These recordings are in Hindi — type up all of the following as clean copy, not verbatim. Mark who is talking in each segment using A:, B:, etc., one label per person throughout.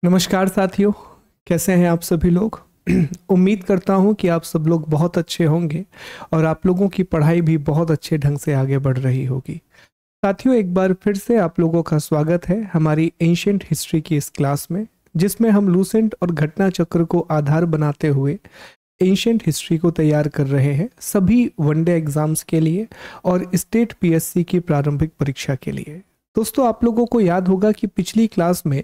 A: नमस्कार साथियों, कैसे हैं आप सभी लोग। उम्मीद करता हूं कि आप सब लोग बहुत अच्छे होंगे और आप लोगों की पढ़ाई भी बहुत अच्छे ढंग से आगे बढ़ रही होगी। साथियों, एक बार फिर से आप लोगों का स्वागत है हमारी एंशिएंट हिस्ट्री की इस क्लास में, जिसमें हम लूसेंट और घटना चक्र को आधार बनाते हुए एंशिएंट हिस्ट्री को तैयार कर रहे हैं सभी वनडे एग्जाम्स के लिए और स्टेट पीएससी की प्रारंभिक परीक्षा के लिए। दोस्तों, आप लोगों को याद होगा कि पिछली क्लास में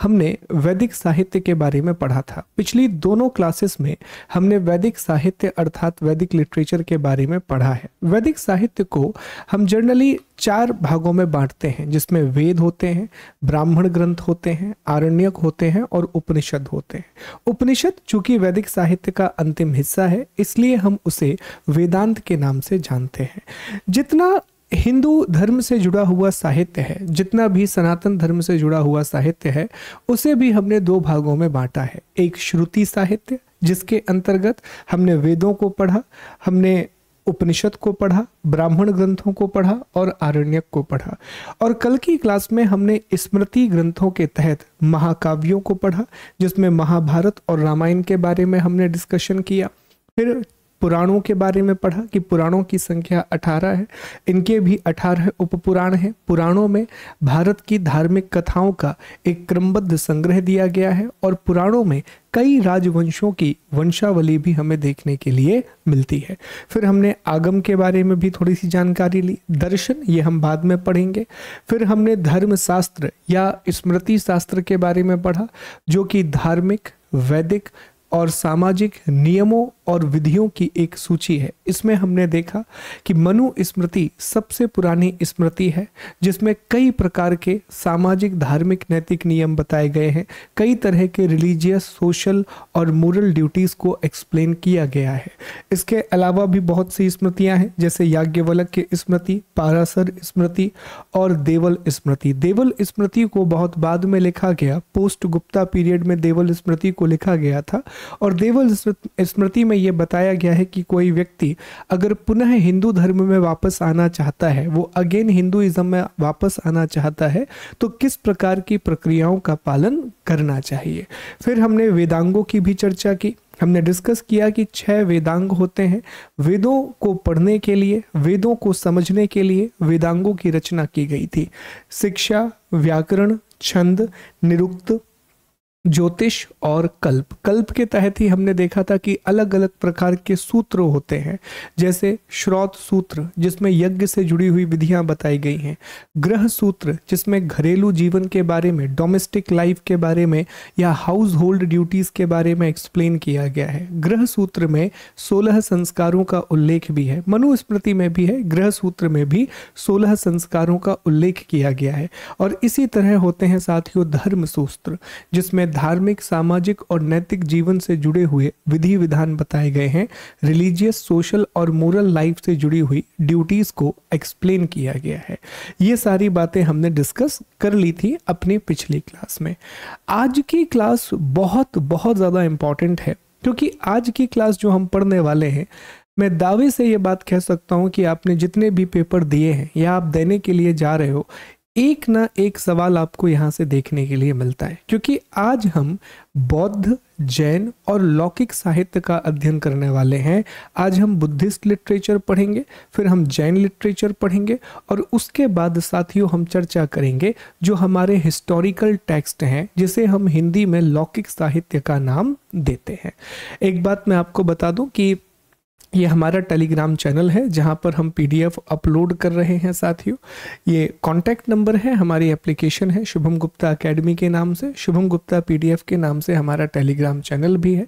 A: हमने वैदिक साहित्य के बारे में पढ़ा था। पिछली दोनों क्लासेस में हमने वैदिक साहित्य अर्थात वैदिक लिटरेचर के बारे में पढ़ा है। वैदिक साहित्य को हम जनरली 4 भागों में बांटते हैं, जिसमें वेद होते हैं, ब्राह्मण ग्रंथ होते हैं, आरण्यक होते हैं और उपनिषद होते हैं। उपनिषद चूंकि वैदिक साहित्य का अंतिम हिस्सा है, इसलिए हम उसे वेदांत के नाम से जानते हैं। जितना हिंदू धर्म से जुड़ा हुआ साहित्य है, जितना भी सनातन धर्म से जुड़ा हुआ साहित्य है, उसे भी हमने 2 भागों में बांटा है। एक श्रुति साहित्य, जिसके अंतर्गत हमने वेदों को पढ़ा, हमने उपनिषद को पढ़ा, ब्राह्मण ग्रंथों को पढ़ा और आरण्यक को पढ़ा। और कल की क्लास में हमने स्मृति ग्रंथों के तहत महाकाव्यों को पढ़ा, जिसमें महाभारत और रामायण के बारे में हमने डिस्कशन किया। फिर पुराणों के बारे में पढ़ा कि पुराणों की संख्या 18 है, इनके भी 18 उपपुराण हैं। पुराणों में भारत की धार्मिक कथाओं का एक क्रमबद्ध संग्रह दिया गया है और पुराणों में कई राजवंशों की वंशावली भी हमें देखने के लिए मिलती है। फिर हमने आगम के बारे में भी थोड़ी सी जानकारी ली। दर्शन ये हम बाद में पढ़ेंगे। फिर हमने धर्म शास्त्र या स्मृति शास्त्र के बारे में पढ़ा, जो कि धार्मिक, वैदिक और सामाजिक नियमों और विधियों की एक सूची है। इसमें हमने देखा कि मनु स्मृति सबसे पुरानी स्मृति है, जिसमें कई प्रकार के सामाजिक, धार्मिक, नैतिक नियम बताए गए हैं। कई तरह के रिलीजियस, सोशल और मोरल ड्यूटीज को एक्सप्लेन किया गया है। इसके अलावा भी बहुत सी स्मृतियां हैं, जैसे याज्ञवल्क्य की स्मृति, पाराशर स्मृति और देवल स्मृति। देवल स्मृति को बहुत बाद में लिखा गया, पोस्ट गुप्ता पीरियड में देवल स्मृति को लिखा गया था। और देवल स्मृति में यह बताया गया है कि कोई व्यक्ति अगर पुनः हिंदू धर्म में वापस आना चाहता है, वो अगेन हिंदुइज्म में वापस आना चाहता है, तो किस प्रकार की प्रक्रियाओं का पालन करना चाहिए। फिर हमने वेदांगों की भी चर्चा की। हमने डिस्कस किया कि 6 वेदांग होते हैं। वेदों को पढ़ने के लिए, वेदों को समझने के लिए वेदांगों की रचना की गई थी। शिक्षा, व्याकरण, छंद, निरुक्त, ज्योतिष और कल्प। कल्प के तहत ही हमने देखा था कि अलग अलग प्रकार के सूत्र होते हैं, जैसे श्रौत सूत्र, जिसमें यज्ञ से जुड़ी हुई विधियां बताई गई हैं। ग्रह सूत्र, जिसमें घरेलू जीवन के बारे में, डोमेस्टिक लाइफ के बारे में या हाउस होल्ड ड्यूटीज के बारे में एक्सप्लेन किया गया है। ग्रह सूत्र में 16 संस्कारों का उल्लेख भी है। मनुस्मृति में भी है, ग्रह सूत्र में भी 16 संस्कारों का उल्लेख किया गया है। और इसी तरह होते हैं साथियों धर्म सूत्र, जिसमें धार्मिक, सामाजिक और नैतिक जीवन से जुड़े हुए विधि विधान बताए गए हैं। रिलीजियस, सोशल और मोरल लाइफ से जुड़ी हुई ड्यूटीज को एक्सप्लेन किया गया है। ये सारी बातें हमने डिस्कस कर ली थी अपनी पिछली क्लास में। आज की क्लास बहुत बहुत ज़्यादा इंपॉर्टेंट है, क्योंकि आज की क्लास जो हम पढ़ने वाले हैं, मैं दावे से ये बात कह सकता हूँ कि आपने जितने भी पेपर दिए हैं या आप देने के लिए जा रहे हो, एक ना एक सवाल आपको यहाँ से देखने के लिए मिलता है। क्योंकि आज हम बौद्ध, जैन और लौकिक साहित्य का अध्ययन करने वाले हैं। आज हम बुद्धिस्ट लिटरेचर पढ़ेंगे, फिर हम जैन लिटरेचर पढ़ेंगे और उसके बाद साथियों हम चर्चा करेंगे जो हमारे हिस्टोरिकल टेक्स्ट हैं, जिसे हम हिंदी में लौकिक साहित्य का नाम देते हैं। एक बात मैं आपको बता दूं कि ये हमारा टेलीग्राम चैनल है, जहां पर हम पीडीएफ अपलोड कर रहे हैं साथियों। ये कॉन्टैक्ट नंबर है, हमारी एप्लीकेशन है शुभम गुप्ता एकेडमी के नाम से, शुभम गुप्ता पीडीएफ के नाम से हमारा टेलीग्राम चैनल भी है।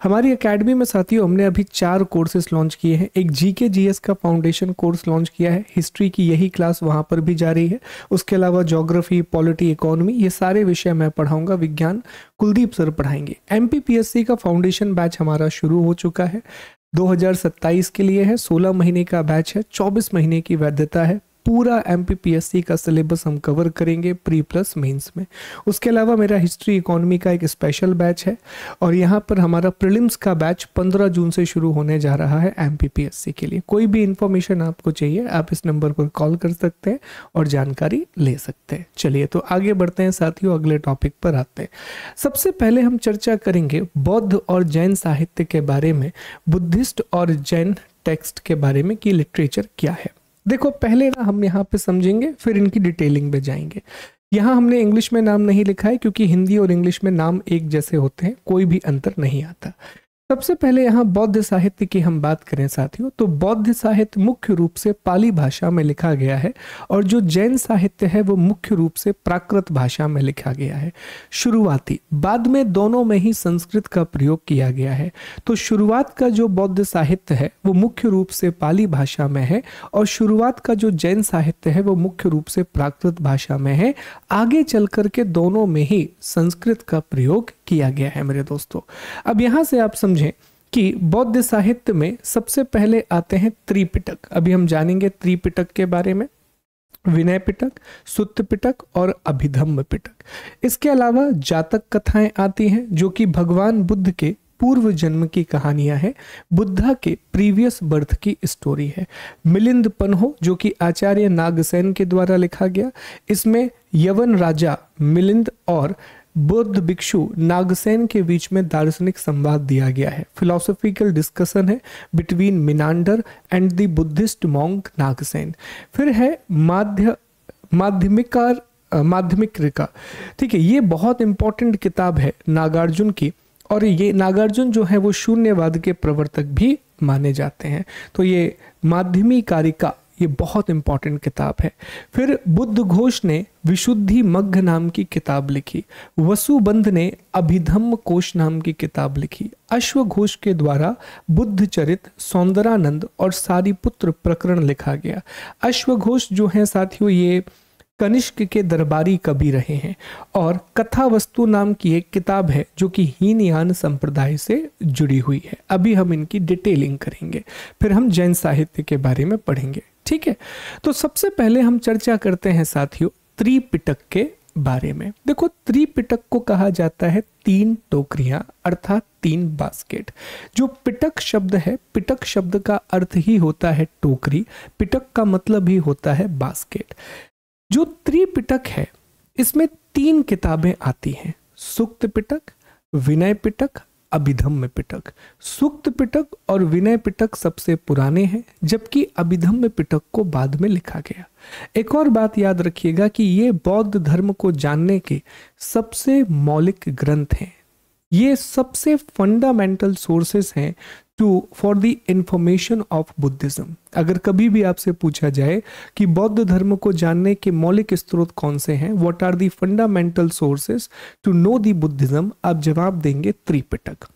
A: हमारी एकेडमी में साथियों हमने अभी 4 कोर्सेस लॉन्च किए हैं। एक जीके जीएस का फाउंडेशन कोर्स लॉन्च किया है, हिस्ट्री की यही क्लास वहाँ पर भी जारी है। उसके अलावा ज्योग्राफी, पॉलिटी, इकोनॉमी, ये सारे विषय मैं पढ़ाऊँगा। विज्ञान कुलदीप सर पढ़ाएंगे। एमपीपीएससी का फाउंडेशन बैच हमारा शुरू हो चुका है, 2027 के लिए है। 16 महीने का बैच है, 24 महीने की वैधता है। पूरा MPPSC का सिलेबस हम कवर करेंगे प्री प्लस मेंस में। उसके अलावा मेरा हिस्ट्री इकोनॉमी का एक स्पेशल बैच है और यहाँ पर हमारा प्रीलिम्स का बैच 15 जून से शुरू होने जा रहा है MPPSC के लिए। कोई भी इंफॉर्मेशन आपको चाहिए आप इस नंबर पर कॉल कर सकते हैं और जानकारी ले सकते हैं। चलिए तो आगे बढ़ते हैं साथियों, अगले टॉपिक पर आते हैं। सबसे पहले हम चर्चा करेंगे बौद्ध और जैन साहित्य के बारे में, बुद्धिस्ट और जैन टेक्स्ट के बारे में कि लिटरेचर क्या है। देखो पहले ना हम यहाँ पे समझेंगे फिर इनकी डिटेलिंग में जाएंगे। यहाँ हमने इंग्लिश में नाम नहीं लिखा है क्योंकि हिंदी और इंग्लिश में नाम एक जैसे होते हैं, कोई भी अंतर नहीं आता। सबसे पहले यहाँ बौद्ध साहित्य की हम बात करें साथियों, तो बौद्ध साहित्य मुख्य रूप से पाली भाषा में लिखा गया है और जो जैन साहित्य है वो मुख्य रूप से प्राकृत भाषा में लिखा गया है। शुरुआती, बाद में दोनों में ही संस्कृत का प्रयोग किया गया है। तो शुरुआत का जो बौद्ध साहित्य है वो मुख्य रूप से पाली भाषा में है और शुरुआत का जो जैन साहित्य है वो मुख्य रूप से प्राकृत भाषा में है। आगे चल करके दोनों में ही संस्कृत का प्रयोग किया गया है मेरे दोस्तों। अब यहाँ से आप समझें कि बौद्ध साहित्य में सबसे पहले आते हैं त्रिपिटक। अभी हम जानेंगे त्रिपिटक के बारे में, विनय पिटक, सुत्त पिटक और अभिधम्म पिटक। इसके अलावा जातक कथाएं आती हैं जो कि भगवान बुद्ध के पूर्व जन्म की कहानियां हैं, बुद्धा के प्रीवियस बर्थ की स्टोरी है। मिलिंद पन्हो जो कि आचार्य नागसेन के द्वारा लिखा गया, इसमें यवन राजा मिलिंद और बुद्ध भिक्षु नागसेन के बीच में दार्शनिक संवाद दिया गया है। फिलोसॉफिकल डिस्कशन है between Menander and the Buddhist monk Nagasena. फिर है माध्यमिक रिका। ठीक है, ये बहुत इंपॉर्टेंट किताब है नागार्जुन की और ये नागार्जुन जो है वो शून्यवाद के प्रवर्तक भी माने जाते हैं। तो ये माध्यमिकारिका ये बहुत इंपॉर्टेंट किताब है। फिर बुद्ध घोष ने विशुद्धि मग्घ नाम की किताब लिखी। वसुबंध ने अभिधम्म कोश नाम की किताब लिखी। अश्व घोष के द्वारा बुद्ध चरित, सौंदरानंद और सारिपुत्र प्रकरण लिखा गया। अश्व घोष जो है साथियों ये कनिष्क के दरबारी कवि रहे हैं और कथा वस्तु नाम की एक किताब है जो कि हीनयान संप्रदाय से जुड़ी हुई है। अभी हम इनकी डिटेलिंग करेंगे, फिर हम जैन साहित्य के बारे में पढ़ेंगे। ठीक है, तो सबसे पहले हम चर्चा करते हैं साथियों त्रिपिटक के बारे में। देखो त्रिपिटक को कहा जाता है 3 टोकरियां अर्थात 3 बास्केट। जो पिटक शब्द है, पिटक शब्द का अर्थ ही होता है टोकरी, पिटक का मतलब ही होता है बास्केट। जो त्रिपिटक है इसमें 3 किताबें आती हैं, सुक्त पिटक, विनय पिटक, अभिधम्म पिटक। सुक्त पिटक और विनय पिटक सबसे पुराने हैं जबकि अभिधम्म पिटक को बाद में लिखा गया। एक और बात याद रखिएगा कि ये बौद्ध धर्म को जानने के सबसे मौलिक ग्रंथ हैं, ये सबसे फंडामेंटल सोर्सेस हैं for the information of Buddhism. अगर कभी भी आपसे पूछा जाए कि बौद्ध धर्म को जानने के मौलिक स्रोत कौन से हैं, what are the fundamental sources to know the Buddhism, आप जवाब देंगे त्रिपिटक।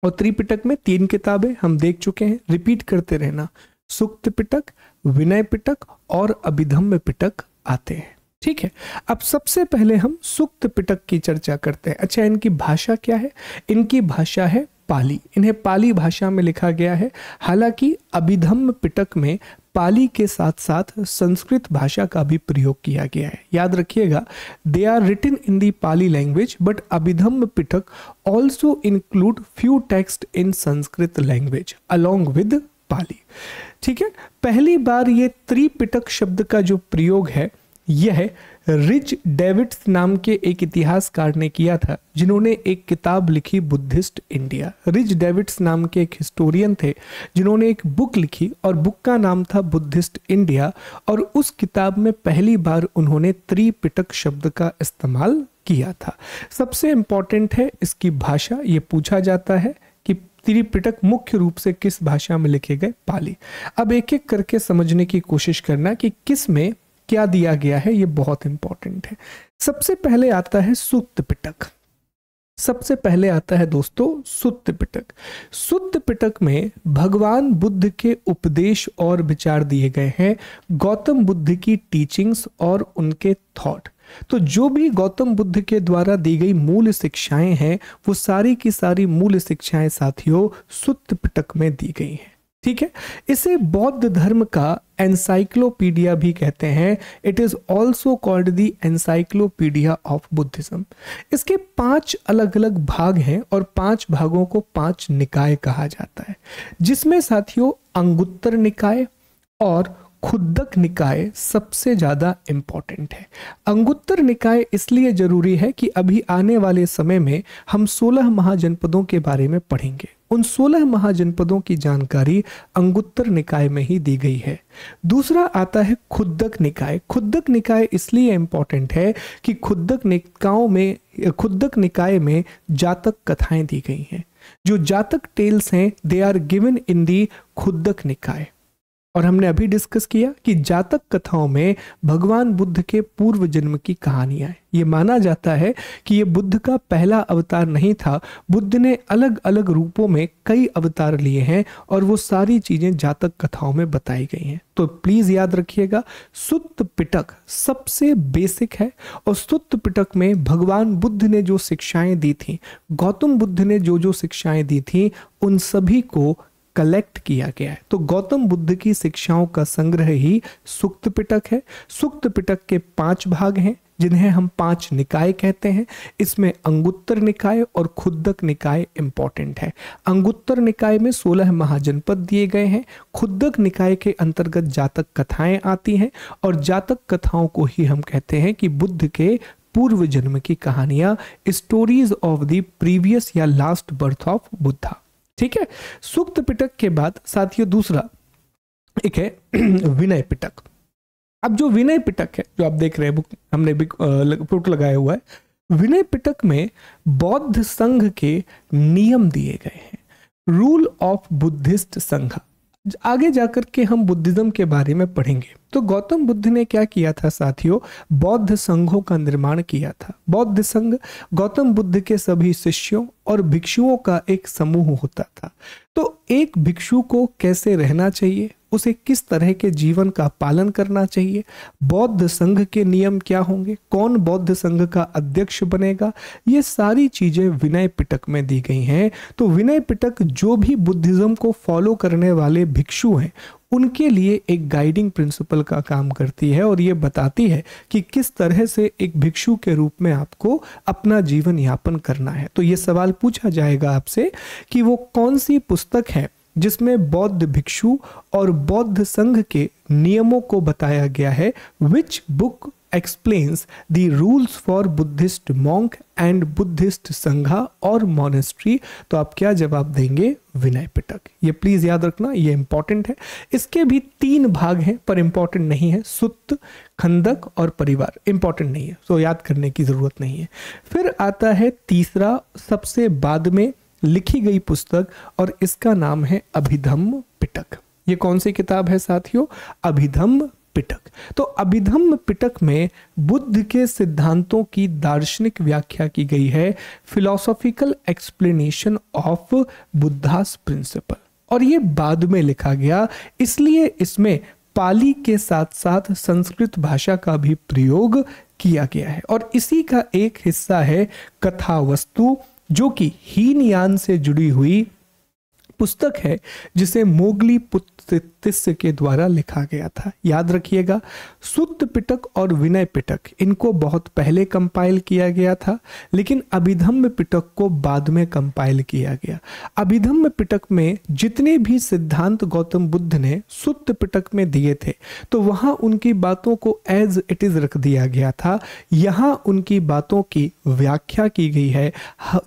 A: और त्रिपिटक में 3 किताबें हम देख चुके हैं, रिपीट करते रहना, सुक्त पिटक, विनय पिटक और अभिधम्म पिटक आते हैं। ठीक है, अब सबसे पहले हम सुक्त पिटक की चर्चा करते हैं। अच्छा, इनकी भाषा क्या है? इनकी भाषा है पाली, इन्हें पाली भाषा में लिखा गया है। हालांकि अभिधम्म पिटक में पाली के साथ साथ संस्कृत भाषा का भी प्रयोग किया गया है। याद रखिएगा, they are written in the Pali language but Abhidhamma Pitaka also include few text in Sanskrit language along with Pali. ठीक है, पहली बार ये त्रिपिटक शब्द का जो प्रयोग है यह रिच डेविड्स नाम के एक इतिहासकार ने किया था जिन्होंने एक किताब लिखी बुद्धिस्ट इंडिया। रिच डेविड्स नाम के एक हिस्टोरियन थे जिन्होंने एक बुक लिखी और बुक का नाम था बुद्धिस्ट इंडिया और उस किताब में पहली बार उन्होंने त्रिपिटक शब्द का इस्तेमाल किया था। सबसे इंपॉर्टेंट है इसकी भाषा, ये पूछा जाता है कि त्रिपिटक मुख्य रूप से किस भाषा में लिखे गए? पाली। अब एक एक करके समझने की कोशिश करना कि किस में क्या दिया गया है, ये बहुत इंपॉर्टेंट है। सबसे पहले आता है सुत्त पिटक। सबसे पहले आता है दोस्तों सुत्त पिटक। सुत्त पिटक में भगवान बुद्ध के उपदेश और विचार दिए गए हैं, गौतम बुद्ध की टीचिंग्स और उनके थॉट। तो जो भी गौतम बुद्ध के द्वारा दी गई मूल शिक्षाएं हैं वो सारी की सारी मूल शिक्षाएं साथियों सुत्त पिटक में दी गई हैं। ठीक है। इसे बौद्ध धर्म का एनसाइक्लोपीडिया भी कहते हैं। It is also called the encyclopedia of Buddhism. इसके 5 अलग अलग भाग हैं और 5 भागों को 5 निकाय कहा जाता है, जिसमें साथियों अंगुत्तर निकाय और खुद्दक निकाय सबसे ज्यादा इंपॉर्टेंट है। अंगुत्तर निकाय इसलिए जरूरी है कि अभी आने वाले समय में हम 16 महाजनपदों के बारे में पढ़ेंगे। उन 16 महाजनपदों की जानकारी अंगुत्तर निकाय में ही दी गई है। दूसरा आता है खुद्दक निकाय। खुद्दक निकाय इसलिए इंपॉर्टेंट है कि खुद्दक निकाय में जातक कथाएं दी गई हैं। जो जातक टेल्स हैं दे आर गिवन इन दी खुद्दक निकाय। और हमने अभी डिस्कस किया कि जातक कथाओं में भगवान बुद्ध के पूर्व जन्म की कहानियां हैं। ये माना जाता है कि ये बुद्ध का पहला अवतार नहीं था। बुद्ध ने अलग अलग रूपों में कई अवतार लिए हैं और वो सारी चीजें जातक कथाओं में बताई गई हैं। तो प्लीज याद रखिएगा, सुत्त पिटक सबसे बेसिक है और सुत्त पिटक में भगवान बुद्ध ने जो शिक्षाएं दी थी, गौतम बुद्ध ने जो जो शिक्षाएं दी थी, उन सभी को कलेक्ट किया गया है। तो गौतम बुद्ध की शिक्षाओं का संग्रह ही सुक्त पिटक है। सुक्त पिटक के 5 भाग हैं जिन्हें हम 5 निकाय कहते हैं। इसमें अंगुत्तर निकाय और खुद्दक निकाय इंपॉर्टेंट है। अंगुत्तर निकाय में 16 महाजनपद दिए गए हैं। खुद्दक निकाय के अंतर्गत जातक कथाएं आती हैं और जातक कथाओं को ही हम कहते हैं कि बुद्ध के पूर्व जन्म की कहानियां, स्टोरीज ऑफ द प्रीवियस या लास्ट बर्थ ऑफ बुद्धा। ठीक है। सुक्त पिटक के बाद साथियों दूसरा एक है विनय पिटक। अब जो विनय पिटक है, जो आप देख रहे हैं बुक हमने फोटो लगाया हुआ है, विनय पिटक में बौद्ध संघ के नियम दिए गए हैं। रूल ऑफ बुद्धिस्ट संघ। आगे जाकर के हम बुद्धिज्म के बारे में पढ़ेंगे। तो गौतम बुद्ध ने क्या किया था साथियों, बौद्ध संघों का निर्माण किया था। बौद्ध संघ गौतम बुद्ध के सभी शिष्यों और भिक्षुओं का एक समूह होता था। तो एक भिक्षु को कैसे रहना चाहिए, उसे किस तरह के जीवन का पालन करना चाहिए, बौद्ध संघ के नियम क्या होंगे, कौन बौद्ध संघ का अध्यक्ष बनेगा, ये सारी चीजें विनय पिटक में दी गई हैं। तो विनय पिटक जो भी बुद्धिज्म को फॉलो करने वाले भिक्षु हैं उनके लिए एक गाइडिंग प्रिंसिपल का काम करती है और ये बताती है कि किस तरह से एक भिक्षु के रूप में आपको अपना जीवन यापन करना है। तो ये सवाल पूछा जाएगा आपसे कि वो कौन सी पुस्तक है जिसमें बौद्ध भिक्षु और बौद्ध संघ के नियमों को बताया गया है। Which book explains the rules for Buddhist monk and Buddhist संघा और मॉनेस्ट्री। तो आप क्या जवाब देंगे, विनय पिटक। ये प्लीज याद रखना, ये इंपॉर्टेंट है। इसके भी 3 भाग हैं पर इंपॉर्टेंट नहीं है। सुत्त, खंदक और परिवार इंपॉर्टेंट नहीं है, तो याद करने की जरूरत नहीं है। फिर आता है तीसरा सबसे बाद में लिखी गई पुस्तक और इसका नाम है अभिधम्म पिटक। ये कौन सी किताब है साथियों, अभिधम्म पिटक। तो अभिधम्म पिटक में बुद्ध के सिद्धांतों की दार्शनिक व्याख्या की गई है, philosophical explanation of Buddha's principle. और ये बाद में लिखा गया, इसलिए इसमें पाली के साथ साथ संस्कृत भाषा का भी प्रयोग किया गया है। और इसी का एक हिस्सा है कथा वस्तु, जो कि हीनयान से जुड़ी हुई पुस्तक है जिसे मोगली पुत्र तिस्य के द्वारा लिखा गया था। याद रखिएगा, सुत्त पिटक और विनय पिटक इनको बहुत पहले कंपाइल किया गया था, लेकिन अभिधम्म पिटक को बाद में कंपाइल किया गया। अभिधम्म पिटक में जितने भी सिद्धांत गौतम बुद्ध ने सुत्त पिटक में दिए थे, तो वहां उनकी बातों को एज इट इज रख दिया गया था। यहाँ उनकी बातों की व्याख्या की गई है।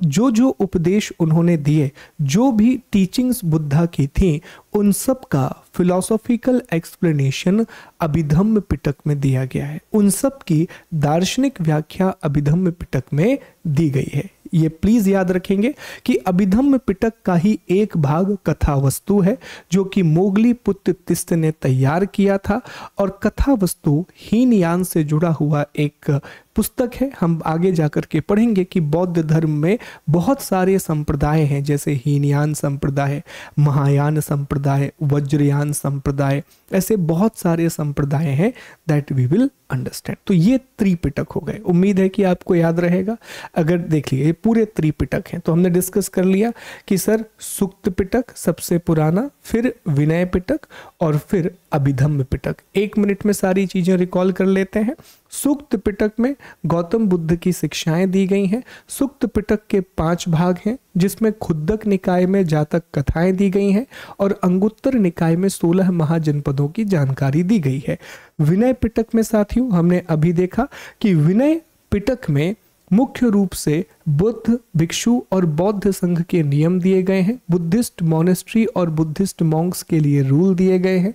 A: जो जो उपदेश उन्होंने दिए, जो भी टीचिंग्स बुद्धा की थी, उन सब का फिलोसॉफिकल एक्सप्लेनेशन अभिधम्म पिटक में दिया गया है। उन सब की दार्शनिक व्याख्या अभिधम्म पिटक में दी गई है। ये प्लीज याद रखेंगे कि अभिधम्म पिटक का ही एक भाग कथा वस्तु है, जो कि मोगली पुत्र तिस्त ने तैयार किया था। और कथा वस्तु हीनयान से जुड़ा हुआ एक पुस्तक है। हम आगे जाकर के पढ़ेंगे कि बौद्ध धर्म में बहुत सारे संप्रदाय हैं, जैसे हीनयान संप्रदाय, महायान संप्रदाय, वज्रयान संप्रदाय, ऐसे बहुत सारे संप्रदाय हैं दैट वी विल अंडरस्टैंड। तो ये त्रिपिटक हो गए, उम्मीद है कि आपको याद रहेगा। अगर देख लिए ये पूरे त्रिपिटक हैं, तो हमने डिस्कस कर लिया कि सर सुक्त पिटक सबसे पुराना, फिर विनय पिटक और फिर अभिधम्म पिटक। 1 मिनट में सारी चीजें रिकॉल कर लेते हैं। सुक्त पिटक में गौतम बुद्ध की शिक्षाएं दी गई हैं। सुक्त पिटक के 5 भाग हैं, जिसमें खुद्दक निकाय में जातक कथाएं दी गई हैं और अंगुत्तर निकाय में 16 महाजनपदों की जानकारी दी गई है। विनय पिटक में साथियों हमने अभी देखा कि विनय पिटक में मुख्य रूप से बुद्ध भिक्षु और बौद्ध संघ के नियम दिए गए हैं, बुद्धिस्ट मोनेस्ट्री और बुद्धिस्ट मॉन्क्स के लिए रूल दिए गए हैं।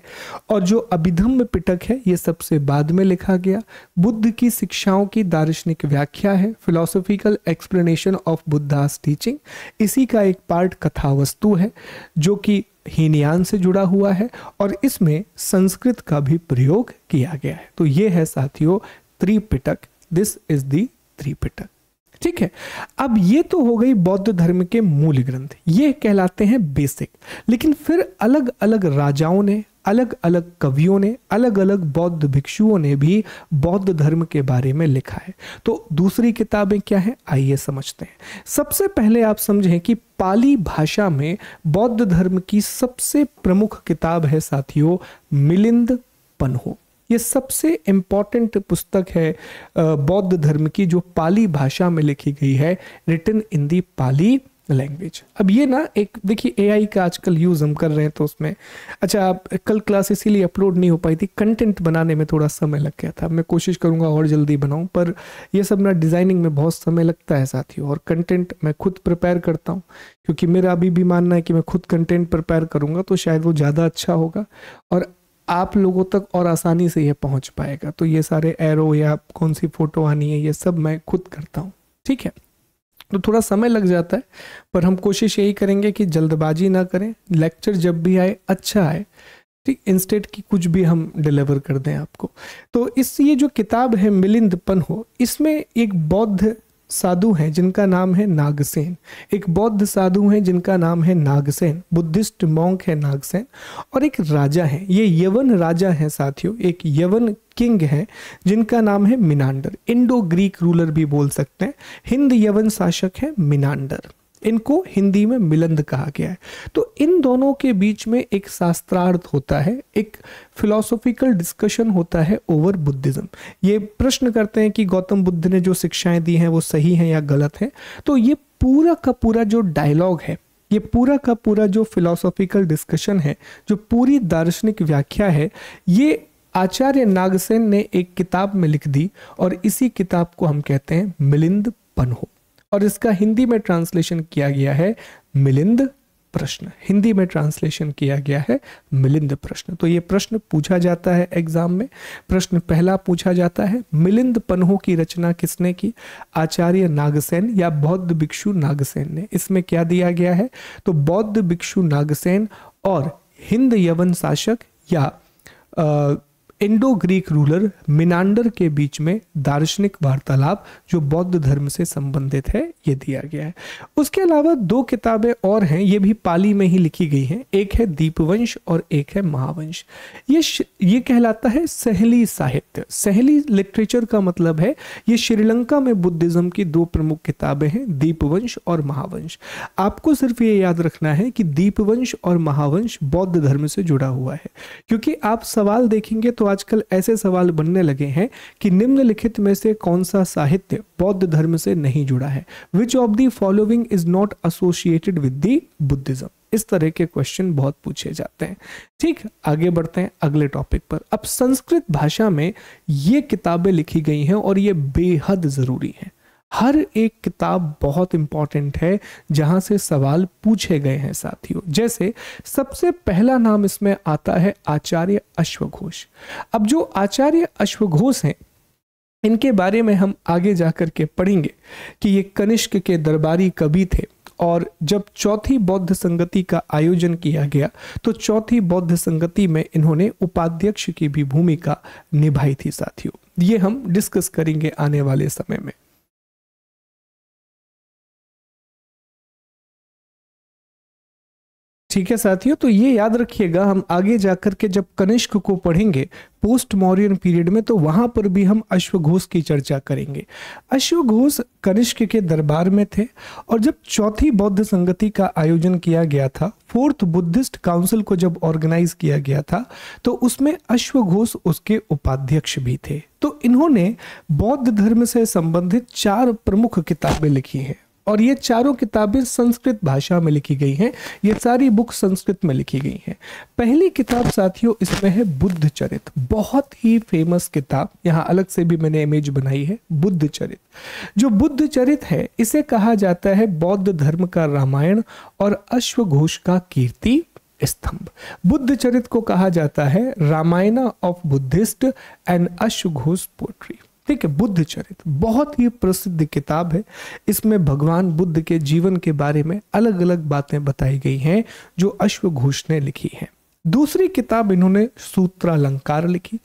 A: और जो अभिधम्म पिटक है ये सबसे बाद में लिखा गया, बुद्ध की शिक्षाओं की दार्शनिक व्याख्या है, philosophical explanation of Buddhas teaching. इसी का एक पार्ट कथावस्तु है जो कि हीनयान से जुड़ा हुआ है और इसमें संस्कृत का भी प्रयोग किया गया है। तो ये है साथियों Tripitaka, this is the Tripitaka. ठीक है, अब ये तो हो गई बौद्ध धर्म के मूल ग्रंथ, ये कहलाते हैं बेसिक। लेकिन फिर अलग अलग राजाओं ने, अलग अलग कवियों ने, अलग अलग बौद्ध भिक्षुओं ने भी बौद्ध धर्म के बारे में लिखा है। तो दूसरी किताबें क्या है, आइए समझते हैं। सबसे पहले आप समझें कि पाली भाषा में बौद्ध धर्म की सबसे प्रमुख किताब है साथियों मिलिंद पन्हो। ये सबसे इंपॉर्टेंट पुस्तक है बौद्ध धर्म की, जो पाली भाषा में लिखी गई है, written in the Pali language. अब ये ना एक देखिए एआई का आजकल यूज हम कर रहे हैं, तो उसमें अच्छा कल क्लास इसीलिए अपलोड नहीं हो पाई थी, कंटेंट बनाने में थोड़ा समय लग गया था। मैं कोशिश करूंगा और जल्दी बनाऊं, पर ये सब ना डिजाइनिंग में बहुत समय लगता है साथियों। और कंटेंट मैं खुद प्रिपेयर करता हूँ, क्योंकि मेरा अभी भी मानना है कि मैं खुद कंटेंट प्रिपेयर करूंगा तो शायद वो ज़्यादा अच्छा होगा और आप लोगों तक और आसानी से ये पहुंच पाएगा। तो ये सारे एरो या कौन सी फोटो आनी है ये सब मैं खुद करता हूँ। ठीक है, तो थोड़ा समय लग जाता है, पर हम कोशिश यही करेंगे कि जल्दबाजी ना करें, लेक्चर जब भी आए अच्छा आए, ठीक, इंस्टेड की कुछ भी हम डिलीवर कर दें आपको। तो ये जो किताब है मिलिंद पन्हो, इसमें एक बौद्ध साधु हैं जिनका नाम है नागसेन, एक बौद्ध साधु हैं जिनका नाम है नागसेन, बुद्धिस्ट मॉन्क है नागसेन, और एक राजा है, ये यवन राजा है साथियों, एक यवन किंग है जिनका नाम है मिनांडर। इंडो ग्रीक रूलर भी बोल सकते हैं, हिंद यवन शासक है मिनांडर, इनको हिंदी में मिलिंद कहा गया है। तो इन दोनों के बीच में एक शास्त्रार्थ होता है, एक फिलोसॉफिकल डिस्कशन होता है ओवर बुद्धिज्म। ये प्रश्न करते हैं कि गौतम बुद्ध ने जो शिक्षाएं दी हैं वो सही हैं या गलत हैं। तो ये पूरा का पूरा जो डायलॉग है, ये पूरा का पूरा जो फिलोसॉफिकल डिस्कशन है, जो पूरी दार्शनिक व्याख्या है, ये आचार्य नागसेन ने एक किताब में लिख दी और इसी किताब को हम कहते हैं मिलिंद पन्हो। और इसका हिंदी में ट्रांसलेशन किया गया है मिलिंद प्रश्न, हिंदी में ट्रांसलेशन किया गया है मिलिंद प्रश्न। तो ये प्रश्न पूछा जाता है एग्जाम में। प्रश्न पहला पूछा जाता है, मिलिंद पन्हो की रचना किसने की? आचार्य नागसेन या बौद्ध भिक्षु नागसेन ने। इसमें क्या दिया गया है? तो बौद्ध भिक्षु नागसेन और हिंद यवन शासक या इंडो ग्रीक रूलर मिनांडर के बीच में दार्शनिक वार्तालाप जो बौद्ध धर्म से संबंधित है, ये दिया गया है। उसके अलावा 2 किताबें और हैं, ये भी पाली में ही लिखी गई हैं। एक है दीपवंश और एक है महावंश। ये कहलाता है सहेली साहित्य। सहेली लिटरेचर का मतलब है ये श्रीलंका में बुद्धिज्म की 2 प्रमुख किताबें हैं, दीपवंश और महावंश। आपको सिर्फ ये याद रखना है कि दीपवंश और महावंश बौद्ध धर्म से जुड़ा हुआ है, क्योंकि आप सवाल देखेंगे तो आजकल ऐसे सवाल बनने लगे हैं कि निम्नलिखित में से कौन सा साहित्य बौद्ध धर्म से नहीं जुड़ा है? Which of the following is not associated with the Buddhism? इस तरह के क्वेश्चन बहुत पूछे जाते हैं। ठीक, आगे बढ़ते हैं अगले टॉपिक पर। अब संस्कृत भाषा में ये किताबें लिखी गई हैं और ये बेहद जरूरी हैं। हर एक किताब बहुत इंपॉर्टेंट है जहां से सवाल पूछे गए हैं साथियों। जैसे सबसे पहला नाम इसमें आता है आचार्य अश्वघोष। अब जो आचार्य अश्वघोष हैं, इनके बारे में हम आगे जाकर के पढ़ेंगे कि ये कनिष्क के दरबारी कवि थे और जब चौथी बौद्ध संगति का आयोजन किया गया तो चौथी बौद्ध संगति में इन्होंने उपाध्यक्ष की भी भूमिका निभाई थी साथियों। ये हम डिस्कस करेंगे आने वाले समय में। ठीक है साथियों, तो ये याद रखिएगा, हम आगे जाकर के जब कनिष्क को पढ़ेंगे पोस्ट मौर्यन पीरियड में, तो वहां पर भी हम अश्वघोष की चर्चा करेंगे। अश्वघोष कनिष्क के दरबार में थे, और जब चौथी बौद्ध संगति का आयोजन किया गया था, फोर्थ बुद्धिस्ट काउंसिल को जब ऑर्गेनाइज किया गया था, तो उसमें अश्वघोष उसके उपाध्यक्ष भी थे। तो इन्होंने बौद्ध धर्म से संबंधित 4 प्रमुख किताबें लिखी हैं, और ये चारों किताबें संस्कृत भाषा में लिखी गई हैं। ये सारी बुक संस्कृत में लिखी गई हैं। पहली किताब साथियों इसमें है बुद्ध चरित, बहुत ही फेमस किताब, यहाँ अलग से भी मैंने इमेज बनाई है, बुद्ध चरित। जो बुद्ध चरित है इसे कहा जाता है बौद्ध धर्म का रामायण और अश्वघोष का कीर्ति स्तंभ। बुद्ध चरित को कहा जाता है रामायणा ऑफ बुद्धिस्ट एंड अश्वघोष पोएट्री। ठीक है, बुद्ध चरित बहुत ही प्रसिद्ध किताब है। इसमें भगवान बुद्ध के जीवन के बारे में अलग अलग बातें बताई गई हैं जो अश्वघोष ने लिखी हैं। दूसरी किताब इन्होंने सूत्रालंकार लिखी।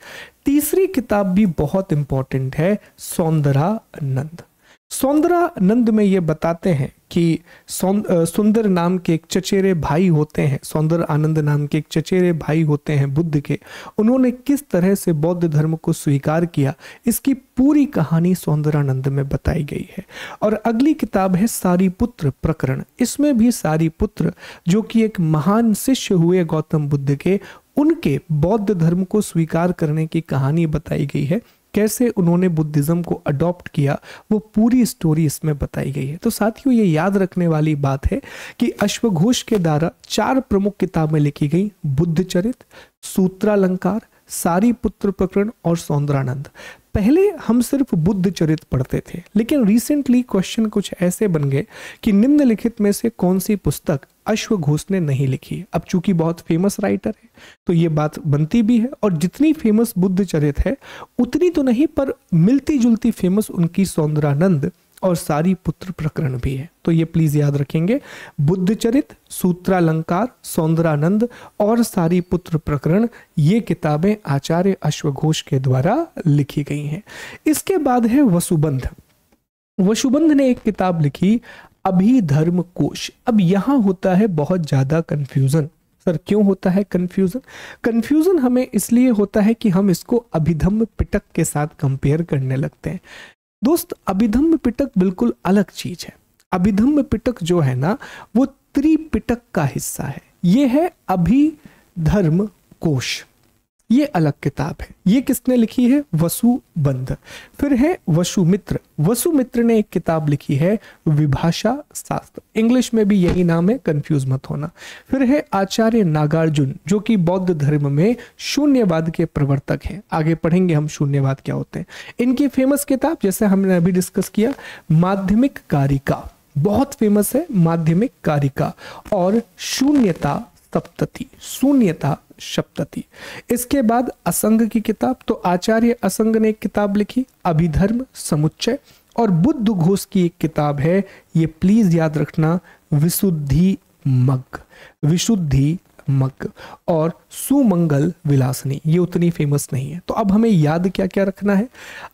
A: तीसरी किताब भी बहुत इंपॉर्टेंट है, सौंदरानंद। सौंदरानंद में ये बताते हैं कि सुंदर नाम के एक चचेरे भाई होते हैं, सौंदर आनंद नाम के एक चचेरे भाई होते हैं बुद्ध के। उन्होंने किस तरह से बौद्ध धर्म को स्वीकार किया, इसकी पूरी कहानी सौंदरानंद में बताई गई है। और अगली किताब है सारीपुत्र प्रकरण। इसमें भी सारीपुत्र जो कि एक महान शिष्य हुए गौतम बुद्ध के, उनके बौद्ध धर्म को स्वीकार करने की कहानी बताई गई है। कैसे उन्होंने बुद्धिज्म को अडॉप्ट किया, वो पूरी स्टोरी इसमें बताई गई है। तो साथियों ये याद रखने वाली बात है कि अश्वघोष के द्वारा 4 प्रमुख किताबें लिखी गई, बुद्ध चरित, सूत्रालंकार, सारीपुत्र प्रकरण और सौंदरानंद। पहले हम सिर्फ बुद्ध चरित पढ़ते थे, लेकिन रिसेंटली क्वेश्चन कुछ ऐसे बन गए कि निम्नलिखित में से कौन सी पुस्तक अश्वघोष ने नहीं लिखी। अब चूंकि बहुत फेमस राइटर है तो ये बात बनती भी है, और जितनी फेमस बुद्ध चरित है उतनी तो नहीं पर मिलती जुलती फेमस उनकी सौंदरानंद और सारीपुत्र प्रकरण भी है। तो ये प्लीज याद रखेंगे, बुद्ध चरित, सूत्रालंकार, सौंदरानंद और सारीपुत्र प्रकरण, ये किताबें आचार्य अश्वघोष के द्वारा लिखी गई हैं। इसके बाद है वसुबंध। वसुबंध ने एक किताब लिखी, अभिधर्म कोश। अब यहां होता है बहुत ज्यादा कंफ्यूजन। सर क्यों होता है कंफ्यूजन? कंफ्यूजन हमें इसलिए होता है कि हम इसको अभिधम्म पिटक के साथ कंपेयर करने लगते हैं। दोस्त, अभिधम्म पिटक बिल्कुल अलग चीज है। अभिधम्म पिटक जो है ना, वो त्रिपिटक का हिस्सा है। ये है अभिधर्म कोश, ये अलग किताब है। ये किसने लिखी है? वसुबंध। फिर है वसुमित्र। वसुमित्र ने एक किताब लिखी है विभाषा शास्त्र, इंग्लिश में भी यही नाम है, कंफ्यूज मत होना। फिर है आचार्य नागार्जुन जो कि बौद्ध धर्म में शून्यवाद के प्रवर्तक हैं। आगे पढ़ेंगे हम शून्यवाद क्या होते हैं। इनकी फेमस किताब जैसे हमने अभी डिस्कस किया, माध्यमिक कारिका, बहुत फेमस है माध्यमिक कारिका, और शून्यता सप्तति, शून्यता सप्तति। इसके बाद असंग की किताब, तो आचार्य असंग ने एक किताब लिखी अभिधर्म समुच्चय, और बुद्ध घोष की एक किताब है, ये प्लीज याद रखना, विशुद्धि मग्ग, विशुद्धि मग्ग, और सुमंगल विलासनी। ये उतनी फेमस नहीं है। तो अब हमें याद क्या क्या रखना है?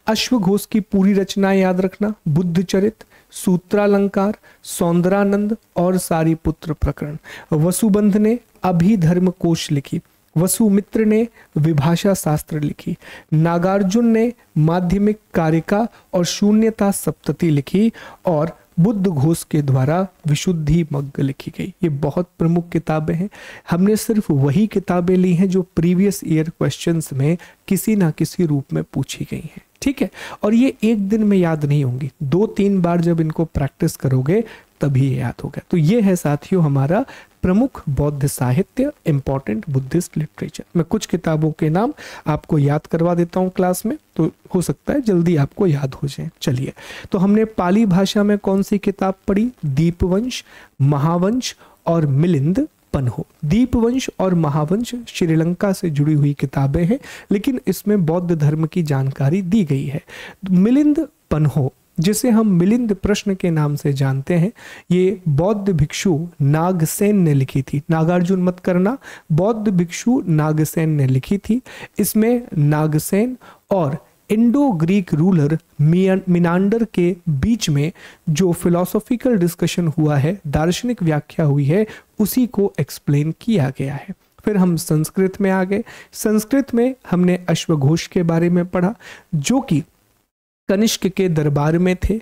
A: अश्वघोष की पूरी रचना याद रखना, बुद्ध चरित, सूत्रालंकार, सौंदरानंद और सारीपुत्र प्रकरण। वसुबंध ने अभिधर्म कोश लिखी, वसुमित्र ने विभाषा शास्त्र लिखी, नागार्जुन ने माध्यमिक कारिका और शून्यता सप्तति लिखी, और बुद्ध घोष के द्वारा विशुद्धि मग्ग लिखी गई। ये बहुत प्रमुख किताबें हैं। हमने सिर्फ वही किताबें ली हैं जो प्रीवियस ईयर क्वेश्चंस में किसी ना किसी रूप में पूछी गई हैं। ठीक है, और ये एक दिन में याद नहीं होंगी, 2-3 बार जब इनको प्रैक्टिस करोगे तभी ये याद होगा। तो ये है साथियों हमारा प्रमुख बौद्ध साहित्य, इंपॉर्टेंट बुद्धिस्ट लिटरेचर। मैं कुछ किताबों के नाम आपको याद करवा देता हूँ क्लास में, तो हो सकता है जल्दी आपको याद हो जाए। चलिए, तो हमने पाली भाषा में कौन सी किताब पढ़ी? दीपवंश, महावंश और मिलिंद पन्हो। दीपवंश और महावंश श्रीलंका से जुड़ी हुई किताबें हैं, लेकिन इसमें बौद्ध धर्म की जानकारी दी गई है। मिलिंद पन्हो, जिसे हम मिलिंद प्रश्न के नाम से जानते हैं, ये बौद्ध भिक्षु नागसेन ने लिखी थी। नागार्जुन मत करना, बौद्ध भिक्षु नागसेन ने लिखी थी। इसमें नागसेन और इंडो ग्रीक रूलर मिनांडर के बीच में जो फिलोसॉफिकल डिस्कशन हुआ है, दार्शनिक व्याख्या हुई है, उसी को एक्सप्लेन किया गया है। फिर हम संस्कृत में आ गए। संस्कृत में हमने अश्वघोष के बारे में पढ़ा, जो कि कनिष्क के दरबार में थे,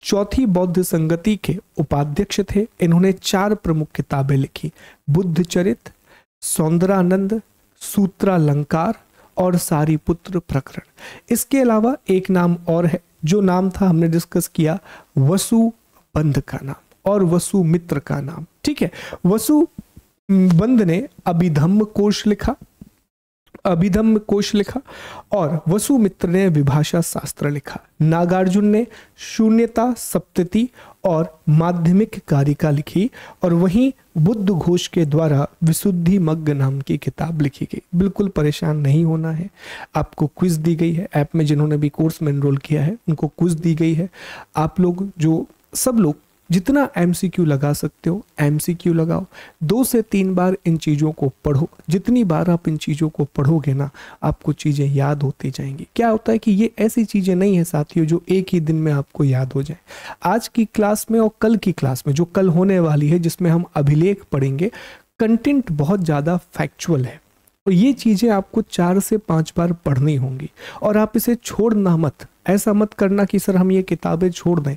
A: चौथी बौद्ध संगति के उपाध्यक्ष थे। इन्होंने 4 प्रमुख किताबें लिखी, बुद्ध चरित, सौंदरानंद, सूत्रालंकार और सारीपुत्र प्रकरण। इसके अलावा एक नाम और है, जो नाम था हमने डिस्कस किया, वसुबंध का नाम और वसुमित्र का नाम। ठीक है, वसुबंध ने अभिधम्म कोश लिखा और वसुमित्र ने विभाषा शास्त्र लिखा। नागार्जुन ने शून्यता सप्तति और माध्यमिक कारिका लिखी और वहीं बुद्ध घोष के द्वारा विशुद्धि मग्ग नाम की किताब लिखी गई। बिल्कुल परेशान नहीं होना है, आपको क्विज दी गई है। ऐप में जिन्होंने भी कोर्स में एनरोल किया है उनको क्विज दी गई है। आप लोग जो सब लोग जितना एमसीक्यू लगा सकते हो एमसीक्यू लगाओ, 2 से 3 बार इन चीज़ों को पढ़ो। जितनी बार आप इन चीज़ों को पढ़ोगे ना, आपको चीज़ें याद होती जाएंगी। क्या होता है कि ये ऐसी चीज़ें नहीं है साथियों जो एक ही दिन में आपको याद हो जाए। आज की क्लास में और कल की क्लास में, जो कल होने वाली है जिसमें हम अभिलेख पढ़ेंगे, कंटेंट बहुत ज़्यादा फैक्चुअल है और ये चीज़ें आपको 4 से 5 बार पढ़नी होंगी और आप इसे छोड़ना मत। ऐसा मत करना कि सर हम ये किताबें छोड़ दें।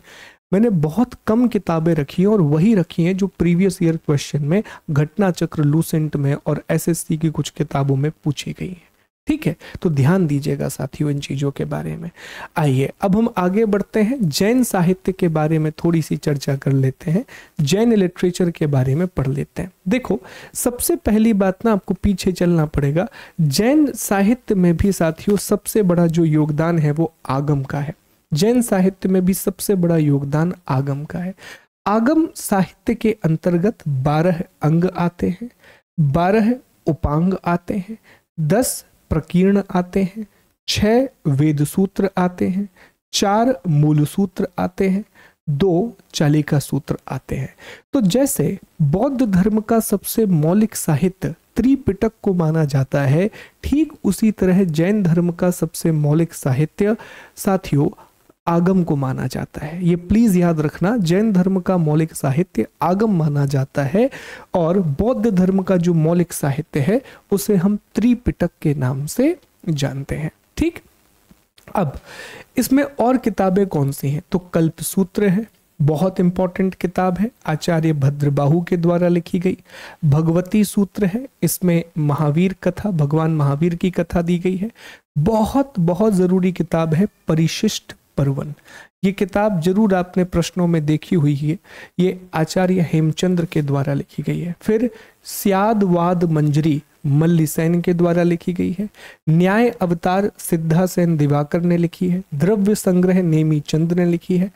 A: मैंने बहुत कम किताबें रखी हैं और वही रखी हैं जो प्रीवियस ईयर क्वेश्चन में, घटना चक्र, लूसेंट में और एसएससी की कुछ किताबों में पूछी गई हैं। ठीक है, तो ध्यान दीजिएगा साथियों इन चीज़ों के बारे में। आइए अब हम आगे बढ़ते हैं, जैन साहित्य के बारे में थोड़ी सी चर्चा कर लेते हैं, जैन लिटरेचर के बारे में पढ़ लेते हैं। देखो, सबसे पहली बात ना, आपको पीछे चलना पड़ेगा। जैन साहित्य में भी साथियों सबसे बड़ा जो योगदान है वो आगम का है। जैन साहित्य में भी सबसे बड़ा योगदान आगम का है। आगम साहित्य के अंतर्गत 12 अंग आते हैं, 12 उपांग आते हैं, 10 प्रकीर्ण आते हैं, 6 वेद सूत्र आते हैं, 4 मूल सूत्र आते हैं, 2 चालिका सूत्र आते हैं। तो जैसे बौद्ध धर्म का सबसे मौलिक साहित्य त्रिपिटक को माना जाता है, ठीक उसी तरह जैन धर्म का सबसे मौलिक साहित्य साथियों आगम को माना जाता है। ये प्लीज याद रखना, जैन धर्म का मौलिक साहित्य आगम माना जाता है और बौद्ध धर्म का जो मौलिक साहित्य है उसे हम त्रिपिटक के नाम से जानते हैं। ठीक, अब इसमें और किताबें कौन सी हैं? तो कल्प सूत्र है, बहुत इंपॉर्टेंट किताब है, आचार्य भद्रबाहु के द्वारा लिखी गई। भगवती सूत्र है, इसमें महावीर कथा, भगवान महावीर की कथा दी गई है। बहुत बहुत जरूरी किताब है परिशिष्ट पर्वन। ये किताब जरूर आपने प्रश्नों में देखी हुई है, ये आचार्य हेमचंद्र के द्वारा लिखी गई है। फिर स्यादवाद मंजरी मल्लिसेन के द्वारा लिखी गई है। न्याय अवतार सिद्धासेन दिवाकर ने लिखी है। द्रव्य संग्रह नेमी चंद ने लिखी है।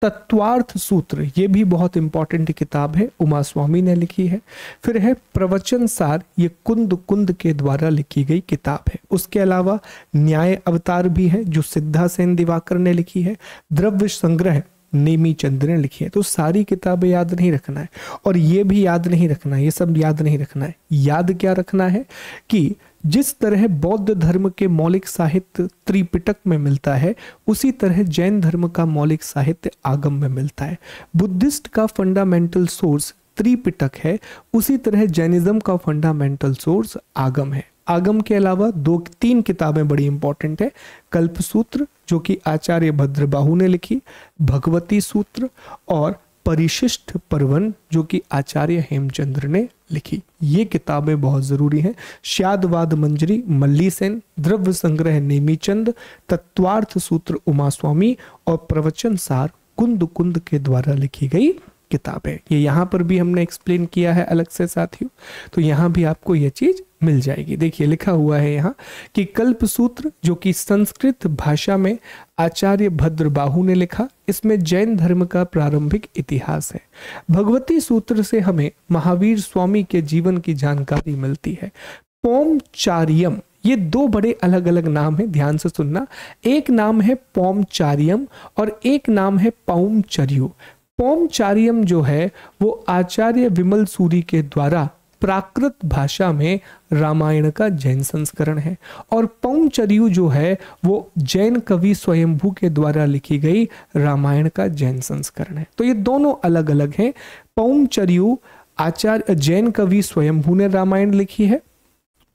A: तत्वार्थ सूत्र, ये भी बहुत इंपॉर्टेंट किताब है, उमा स्वामी ने लिखी है। फिर है प्रवचन सार, ये कुंद के द्वारा लिखी गई किताब है। उसके अलावा न्याय अवतार भी है जो सिद्धासेन दिवाकर ने लिखी है। द्रव्य संग्रह नेमी चंद ने लिखी है। तो सारी किताबें याद नहीं रखना है और ये भी याद नहीं रखना है, ये सब याद नहीं रखना है। याद क्या रखना है कि जिस तरह बौद्ध धर्म के मौलिक साहित्य त्रिपिटक में मिलता है, उसी तरह जैन धर्म का मौलिक साहित्य आगम में मिलता है। बुद्धिस्ट का फंडामेंटल सोर्स त्रिपिटक है, उसी तरह जैनिज्म का फंडामेंटल सोर्स आगम है। आगम के अलावा 2-3 किताबें बड़ी इंपॉर्टेंट है। कल्प सूत्र जो कि आचार्य भद्रबाहु ने लिखी, भगवती सूत्र और परिशिष्ट पर्वन जो कि आचार्य हेमचंद्र ने लिखी। ये किताबें बहुत जरूरी हैं। स्यादवाद मंजरी मल्लिसेन, द्रव्य संग्रह नेमीचंद, तत्वार्थ सूत्र उमा स्वामी और प्रवचन सार कुंद के द्वारा लिखी गई किताबें। ये यहाँ पर भी हमने एक्सप्लेन किया है अलग से साथियों, तो यहाँ भी आपको ये चीज मिल जाएगी। देखिए लिखा हुआ है यहाँ कि कल्प सूत्र जो कि संस्कृत भाषा में आचार्य भद्रबाहु ने लिखा, इसमें जैन धर्म का प्रारंभिक इतिहास है। भगवती सूत्र से हमें महावीर स्वामी के जीवन की जानकारी मिलती है। पौमचार्यम, ये 2 बड़े अलग अलग नाम है, ध्यान से सुनना। एक नाम है पौमचार्यम और एक नाम है पौमचर्यु। पौमचार्यम जो है वो आचार्य विमल सूरी के द्वारा प्राकृत भाषा में रामायण का जैन संस्करण है, और पौंचर्यु जो है वो जैन कवि स्वयंभू के द्वारा लिखी गई रामायण का जैन संस्करण है। तो ये दोनों अलग अलग हैं। पौंचर्यु आचार्य जैन कवि स्वयंभू ने रामायण लिखी है,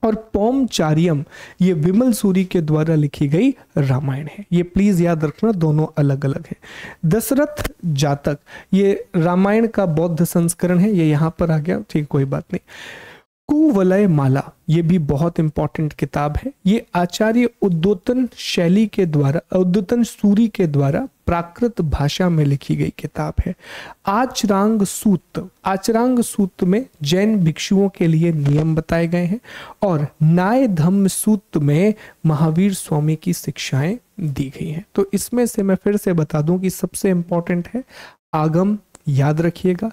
A: और पौंचार्यम ये विमल सूरी के द्वारा लिखी गई रामायण है। ये प्लीज याद रखना, दोनों अलग अलग हैं। दशरथ जातक ये रामायण का बौद्ध संस्करण है, ये यहां पर आ गया, ठीक कोई बात नहीं। कुवलय माला ये भी बहुत इंपॉर्टेंट किताब है। ये आचार्य उद्योतन शैली के द्वारा, उद्योतन सूरी के द्वारा प्राकृत भाषा में लिखी गई किताब है। आचरांग सूत्र, आचरांग सूत्र में जैन भिक्षुओं के लिए नियम बताए गए हैं, और नाय धम्म सूत्र में महावीर स्वामी की शिक्षाएं दी गई हैं। तो इसमें से मैं फिर से बता दूं कि सबसे इंपॉर्टेंट है आगम, याद रखिएगा।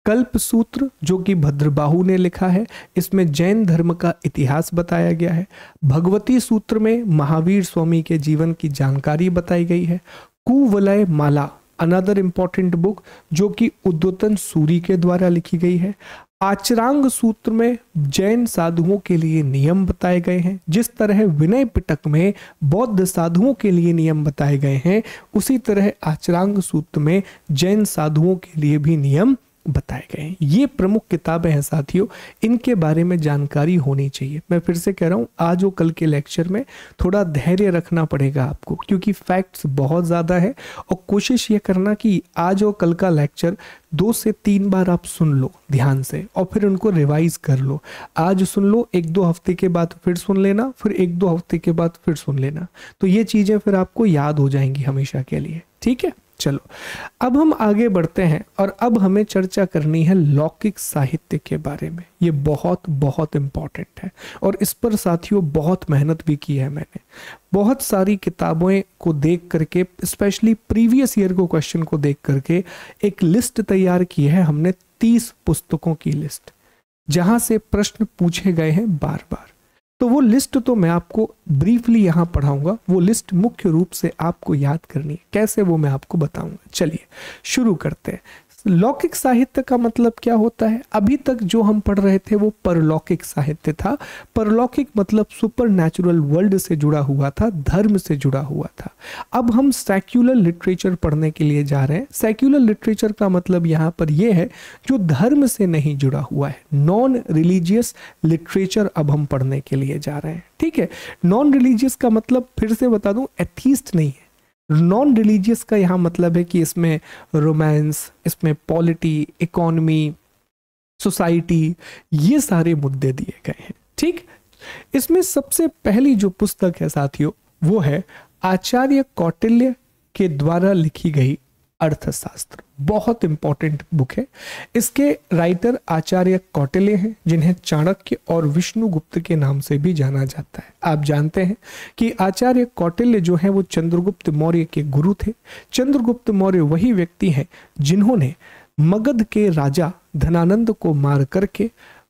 A: कल्प सूत्र जो कि भद्रबाहु ने लिखा है, इसमें जैन धर्म का इतिहास बताया गया है। भगवती सूत्र में महावीर स्वामी के जीवन की जानकारी बताई गई है। कुवलय माला अनदर इंपॉर्टेंट बुक जो कि उद्योतन सूरी के द्वारा लिखी गई है। आचरांग सूत्र में जैन साधुओं के लिए नियम बताए गए हैं। जिस तरह विनय पिटक में बौद्ध साधुओं के लिए नियम बताए गए हैं, उसी तरह आचरांग सूत्र में जैन साधुओं के लिए भी नियम बताए गए हैं। ये प्रमुख किताबें हैं साथियों, इनके बारे में जानकारी होनी चाहिए। मैं फिर से कह रहा हूँ, आज और कल के लेक्चर में थोड़ा धैर्य रखना पड़ेगा आपको, क्योंकि फैक्ट्स बहुत ज़्यादा है, और कोशिश ये करना कि आज और कल का लेक्चर 2 से 3 बार आप सुन लो ध्यान से, और फिर उनको रिवाइज कर लो। आज सुन लो, 1-2 हफ्ते के बाद फिर सुन लेना, फिर 1-2 हफ्ते के बाद फिर सुन लेना, तो ये चीज़ें फिर आपको याद हो जाएंगी हमेशा के लिए। ठीक है, चलो अब हम आगे बढ़ते हैं, और अब हमें चर्चा करनी है लौकिक साहित्य के बारे में। ये बहुत बहुत इंपॉर्टेंट है, और इस पर साथियों बहुत मेहनत भी की है मैंने। बहुत सारी किताबों को देख करके, स्पेशली प्रीवियस ईयर को क्वेश्चन को देख करके एक लिस्ट तैयार की है हमने, 30 पुस्तकों की लिस्ट, जहां से प्रश्न पूछे गए हैं बार बार। तो वो लिस्ट तो मैं आपको ब्रीफली यहाँ पढ़ाऊंगा, वो लिस्ट मुख्य रूप से आपको याद करनी है, कैसे वो मैं आपको बताऊंगा। चलिए शुरू करते हैं। लौकिक साहित्य का मतलब क्या होता है? अभी तक जो हम पढ़ रहे थे वो परलौकिक साहित्य था। परलौकिक मतलब सुपर नेचुरल वर्ल्ड से जुड़ा हुआ था, धर्म से जुड़ा हुआ था। अब हम सेक्युलर लिटरेचर पढ़ने के लिए जा रहे हैं। सेक्युलर लिटरेचर का मतलब यहाँ पर यह है जो धर्म से नहीं जुड़ा हुआ है, नॉन रिलीजियस लिटरेचर अब हम पढ़ने के लिए जा रहे हैं। ठीक है, नॉन रिलीजियस का मतलब फिर से बता दूं, एथीस्ट नहीं है। नॉन रिलीजियस का यहाँ मतलब है कि इसमें रोमांस, इसमें पॉलिटी, इकोनॉमी, सोसाइटी, ये सारे मुद्दे दिए गए हैं। ठीक, इसमें सबसे पहली जो पुस्तक है साथियों वो है आचार्य कौटिल्य के द्वारा लिखी गई अर्थशास्त्र। बहुत इंपॉर्टेंट बुक है। इसके राइटर आचार्य कौटिल्य हैं, जिन्हें चाणक्य और विष्णुगुप्त के नाम से भी जाना जाता है। आप जानते हैं कि आचार्य कौटिल्य जो है वो चंद्रगुप्त मौर्य के गुरु थे। चंद्रगुप्त मौर्य वही व्यक्ति हैं जिन्होंने मगध के राजा धनानंद को मार करके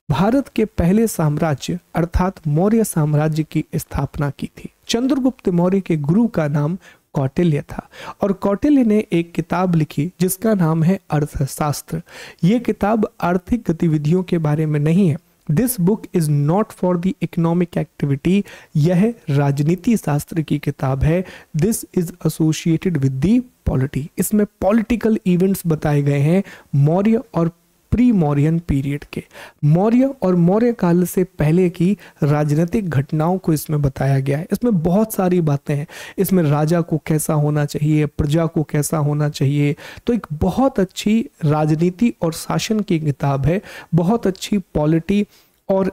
A: भारत के पहले साम्राज्य अर्थात मौर्य साम्राज्य की स्थापना की थी। चंद्रगुप्त मौर्य के गुरु का नाम कौटिल्य था, और कौटिल्य ने एक किताब लिखी जिसका नाम है अर्थशास्त्र। ये किताब आर्थिक गतिविधियों के बारे में नहीं है। This book is not for the economic activity. यह राजनीति शास्त्र की किताब है। This is associated with the polity. इसमें पॉलिटिकल इवेंट्स बताए गए हैं मौर्य और प्री मौर्यन पीरियड के, मौर्य और मौर्य काल से पहले की राजनीतिक घटनाओं को इसमें बताया गया है। इसमें बहुत सारी बातें हैं। इसमें राजा को कैसा होना चाहिए, प्रजा को कैसा होना चाहिए। तो एक बहुत अच्छी राजनीति और शासन की किताब है, बहुत अच्छी पॉलिटी और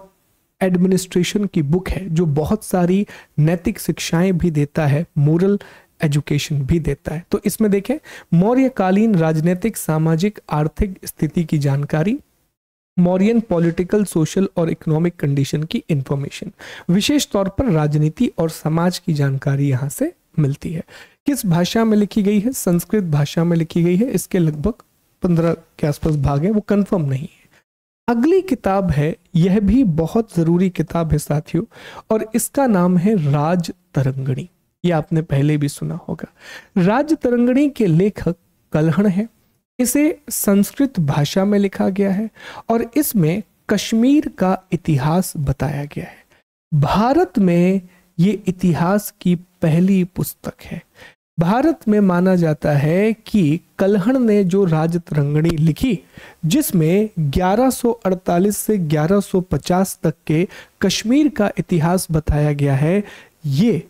A: एडमिनिस्ट्रेशन की बुक है, जो बहुत सारी नैतिक शिक्षाएं भी देता है, मोरल एजुकेशन भी देता है। तो इसमें देखें, मौर्यकालीन राजनीतिक, सामाजिक, आर्थिक स्थिति की जानकारी, मौर्यन पॉलिटिकल, सोशल और इकोनॉमिक कंडीशन की इंफॉर्मेशन, विशेष तौर पर राजनीति और समाज की जानकारी यहां से मिलती है। किस भाषा में लिखी गई है? संस्कृत भाषा में लिखी गई है। इसके लगभग 15 के आसपास भाग है, वो कंफर्म नहीं है। अगली किताब है, यह भी बहुत जरूरी किताब है साथियों, और इसका नाम है राज तरंगिणी। ये आपने पहले भी सुना होगा। राज तरंगिणी के लेखक कल्हण है। इसे संस्कृत भाषा में लिखा गया है, और इसमें कश्मीर का इतिहास बताया गया है। भारत में ये इतिहास की पहली पुस्तक है। भारत में माना जाता है कि कल्हण ने जो राजतरंगिणी लिखी, जिसमें 1148 से 1150 तक के कश्मीर का इतिहास बताया गया है, ये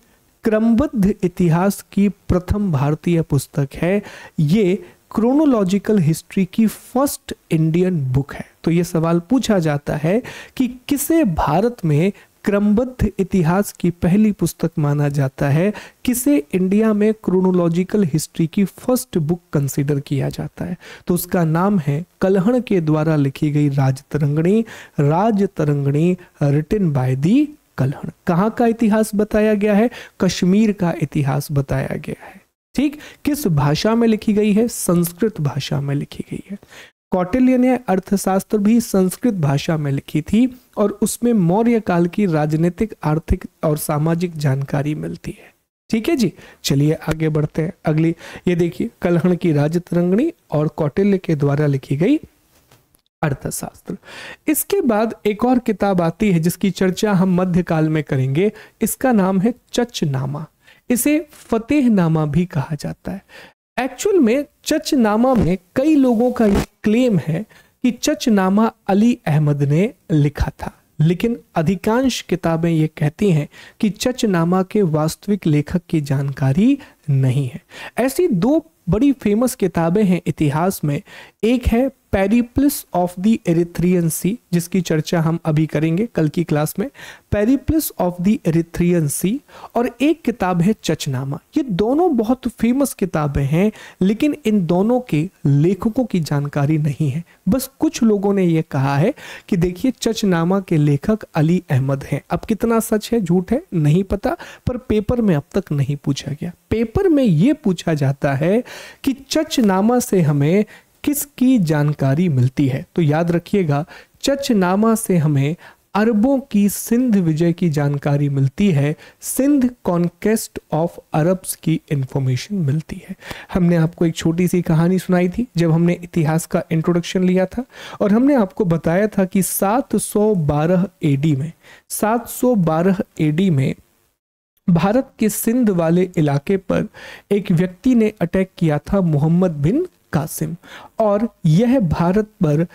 A: क्रमबद्ध इतिहास की प्रथम भारतीय पुस्तक है। ये क्रोनोलॉजिकल हिस्ट्री की फर्स्ट इंडियन बुक है। तो ये सवाल पूछा जाता है कि किसे भारत में क्रमबद्ध इतिहास की पहली पुस्तक माना जाता है, किसे इंडिया में क्रोनोलॉजिकल हिस्ट्री की फर्स्ट बुक कंसीडर किया जाता है। तो उसका नाम है कल्हण के द्वारा लिखी गई Rajatarangini, Rajatarangini written by the Kalhana. कहाँ का इतिहास बताया गया है? कश्मीर का इतिहास बताया गया है। ठीक, किस भाषा में लिखी गई है? संस्कृत भाषा में लिखी गई है। कौटिल्य ने अर्थशास्त्र भी संस्कृत भाषा में लिखी थी और उसमें मौर्य काल की राजनीतिक, आर्थिक और सामाजिक जानकारी मिलती है। ठीक है जी, चलिए आगे बढ़ते हैं। अगली ये देखिए, कल्हण की राजतरंगिणी और कौटिल्य के द्वारा लिखी गई अर्थशास्त्र। इसके बाद एक और किताब आती है जिसकी चर्चा हम मध्यकाल में करेंगे। इसका नाम है चचनामा। इसे फतेहनामा भी कहा जाता है। एक्चुअल में चचनामा में कई लोगों का ये क्लेम है कि चचनामा अली अहमद ने लिखा था, लेकिन अधिकांश किताबें ये कहती हैं कि चचनामा के वास्तविक लेखक की जानकारी नहीं है। ऐसी दो बड़ी फेमस किताबें हैं इतिहास में। एक है पेरिप्लस ऑफ द एरिथ्रियन सी, जिसकी चर्चा हम अभी करेंगे कल की क्लास में, पेरिप्लस ऑफ द एरिथ्रियन सी, और एक किताब है चचनामा। ये दोनों बहुत फेमस किताबें हैं, लेकिन इन दोनों के लेखकों की जानकारी नहीं है। बस कुछ लोगों ने यह कहा है कि देखिए चचनामा के लेखक अली अहमद हैं। अब कितना सच है झूठ है नहीं पता, पर पेपर में अब तक नहीं पूछा गया। पेपर में यह पूछा जाता है कि चचनामा से हमें किसकी जानकारी मिलती है। तो याद रखिएगा, चचनामा से हमें अरबों की सिंध विजय की जानकारी मिलती है। सिंध कॉन्क्वेस्ट ऑफ अरब्स की इंफॉर्मेशन मिलती है। हमने आपको एक छोटी सी कहानी सुनाई थी जब हमने इतिहास का इंट्रोडक्शन लिया था, और हमने आपको बताया था कि 712 एडी में 712 एडी में भारत के सिंध वाले इलाके पर एक व्यक्ति ने अटैक किया था, मोहम्मद बिन कासिम, और यह भारत पर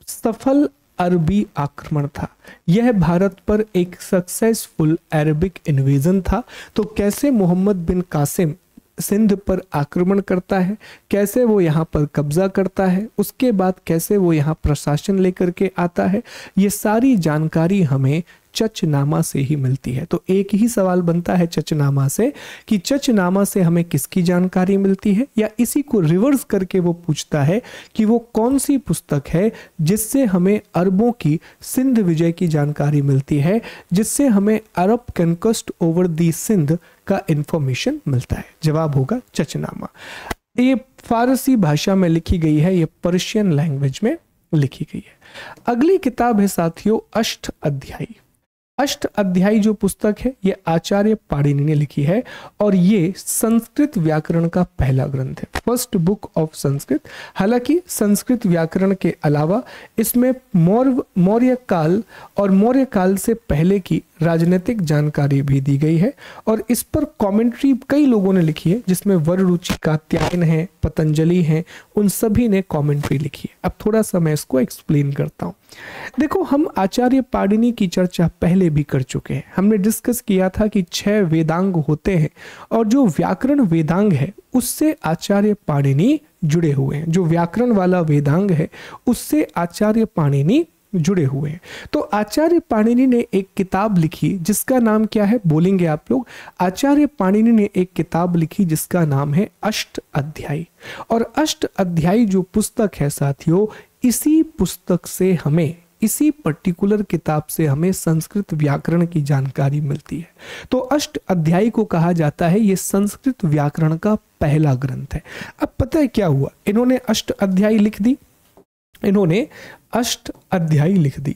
A: सफल अरबी आक्रमण था। यह भारत पर एक सक्सेसफुल अरबिक इन्वेजन था। तो कैसे मोहम्मद बिन कासिम सिंध पर आक्रमण करता है, कैसे वो यहाँ पर कब्जा करता है, उसके बाद कैसे वो यहाँ प्रशासन लेकर के आता है, ये सारी जानकारी हमें चचनामा से ही मिलती है। तो एक ही सवाल बनता है चचनामा से कि चचनामा से हमें किसकी जानकारी मिलती है, या इसी को रिवर्स करके वो पूछता है कि वो कौन सी पुस्तक है जिससे हमें अरबों की सिंध विजय की जानकारी मिलती है, जिससे हमें अरब कॉन्क्वेस्ट ओवर दी सिंध का इंफॉर्मेशन मिलता है। जवाब होगा चचनामा। ये फारसी भाषा में लिखी गई है, ये पर्शियन लैंग्वेज में लिखी गई है। अगली किताब है साथियों अष्ट अध्यायी। अष्ट अध्यायी जो पुस्तक है ये आचार्य पाणिनि ने लिखी है, और ये संस्कृत व्याकरण का पहला ग्रंथ है, फर्स्ट बुक ऑफ संस्कृत। हालांकि संस्कृत व्याकरण के अलावा इसमें मौर्य काल और मौर्य काल से पहले की राजनीतिक जानकारी भी दी गई है, और इस पर कमेंट्री कई लोगों ने लिखी है, जिसमें वररुचि, कात्यायन है, पतंजलि हैं, उन सभी ने कमेंट्री लिखी है। अब थोड़ा सा मैं इसको एक्सप्लेन करता हूँ। देखो, हम आचार्य पाणिनि की चर्चा पहले भी कर चुके हैं। हमने डिस्कस किया था कि 6 वेदांग होते हैं, और जो व्याकरण वेदांग है उससे आचार्य पाणिनि जुड़े हुए हैं। जो व्याकरण वाला वेदांग है उससे आचार्य पाणिनि जुड़े हुए हैं। तो आचार्य पाणिनि ने एक किताब लिखी जिसका नाम क्या है, बोलेंगे आप लोग। आचार्य पाणिनि ने एक किताब लिखी जिसका नाम है अष्ट अध्यायी। और अष्ट अध्यायी जो पुस्तक है साथियों, इसी पुस्तक से हमें, इसी पर्टिकुलर किताब से हमें संस्कृत व्याकरण की जानकारी मिलती है। तो अष्ट अध्यायी को कहा जाता है ये संस्कृत व्याकरण का पहला ग्रंथ है। अब पता है क्या हुआ, इन्होंने अष्ट अध्यायी लिख दी, इन्होंने अष्ट अध्यायी लिख दी,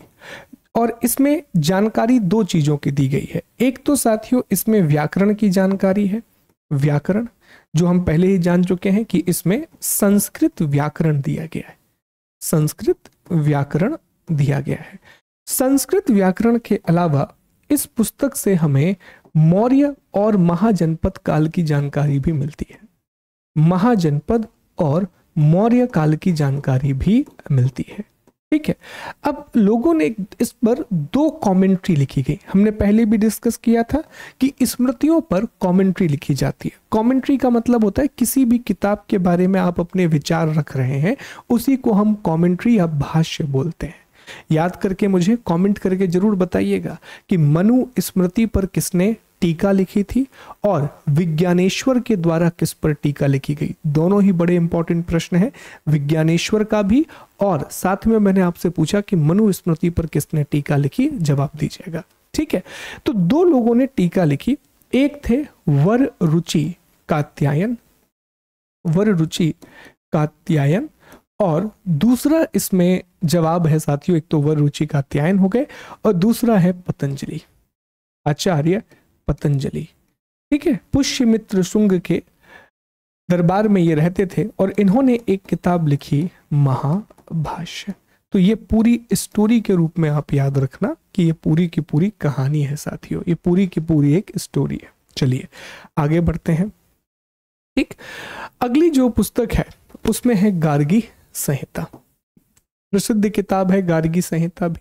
A: और इसमें जानकारी 2 चीजों की दी गई है। एक तो साथियों इसमें व्याकरण की जानकारी है, व्याकरण जो हम पहले ही जान चुके हैं कि इसमें संस्कृत व्याकरण दिया गया है, संस्कृत व्याकरण दिया गया है। संस्कृत व्याकरण के अलावा इस पुस्तक से हमें मौर्य और महाजनपद काल की जानकारी भी मिलती है। महाजनपद और मौर्य काल की जानकारी भी मिलती है। ठीक है, अब लोगों ने इस पर दो कमेंट्री लिखी गई। हमने पहले भी डिस्कस किया था कि स्मृतियों पर कमेंट्री लिखी जाती है। कमेंट्री का मतलब होता है किसी भी किताब के बारे में आप अपने विचार रख रहे हैं, उसी को हम कमेंट्री या भाष्य बोलते हैं। याद करके मुझे कमेंट करके जरूर बताइएगा कि मनु स्मृति पर किसने टीका लिखी थी और विज्ञानेश्वर के द्वारा किस पर टीका लिखी गई। दोनों ही बड़े इंपॉर्टेंट प्रश्न हैं, विज्ञानेश्वर का भी, और साथ में मैंने आपसे पूछा कि मनु स्मृति पर किसने टीका लिखी, जवाब दीजिएगा। ठीक है, तो दो लोगों ने टीका लिखी। एक थे वर रुचि कात्यायन, वर रुचि कात्यायन, और दूसरा इसमें जवाब है साथियों, एक तो वर रुचि कात्यायन हो गए और दूसरा है पतंजलि, आचार्य पतंजलि। ठीक है, पुष्यमित्र शुंग के दरबार में ये रहते थे और इन्होंने एक किताब लिखी महाभाष्य। तो ये पूरी स्टोरी के रूप में आप याद रखना कि ये पूरी की पूरी कहानी है साथियों, ये पूरी की पूरी एक स्टोरी है। चलिए आगे बढ़ते हैं। ठीक, अगली जो पुस्तक है उसमें है गार्गी संहिता। प्रसिद्ध किताब है गार्गी संहिता भी।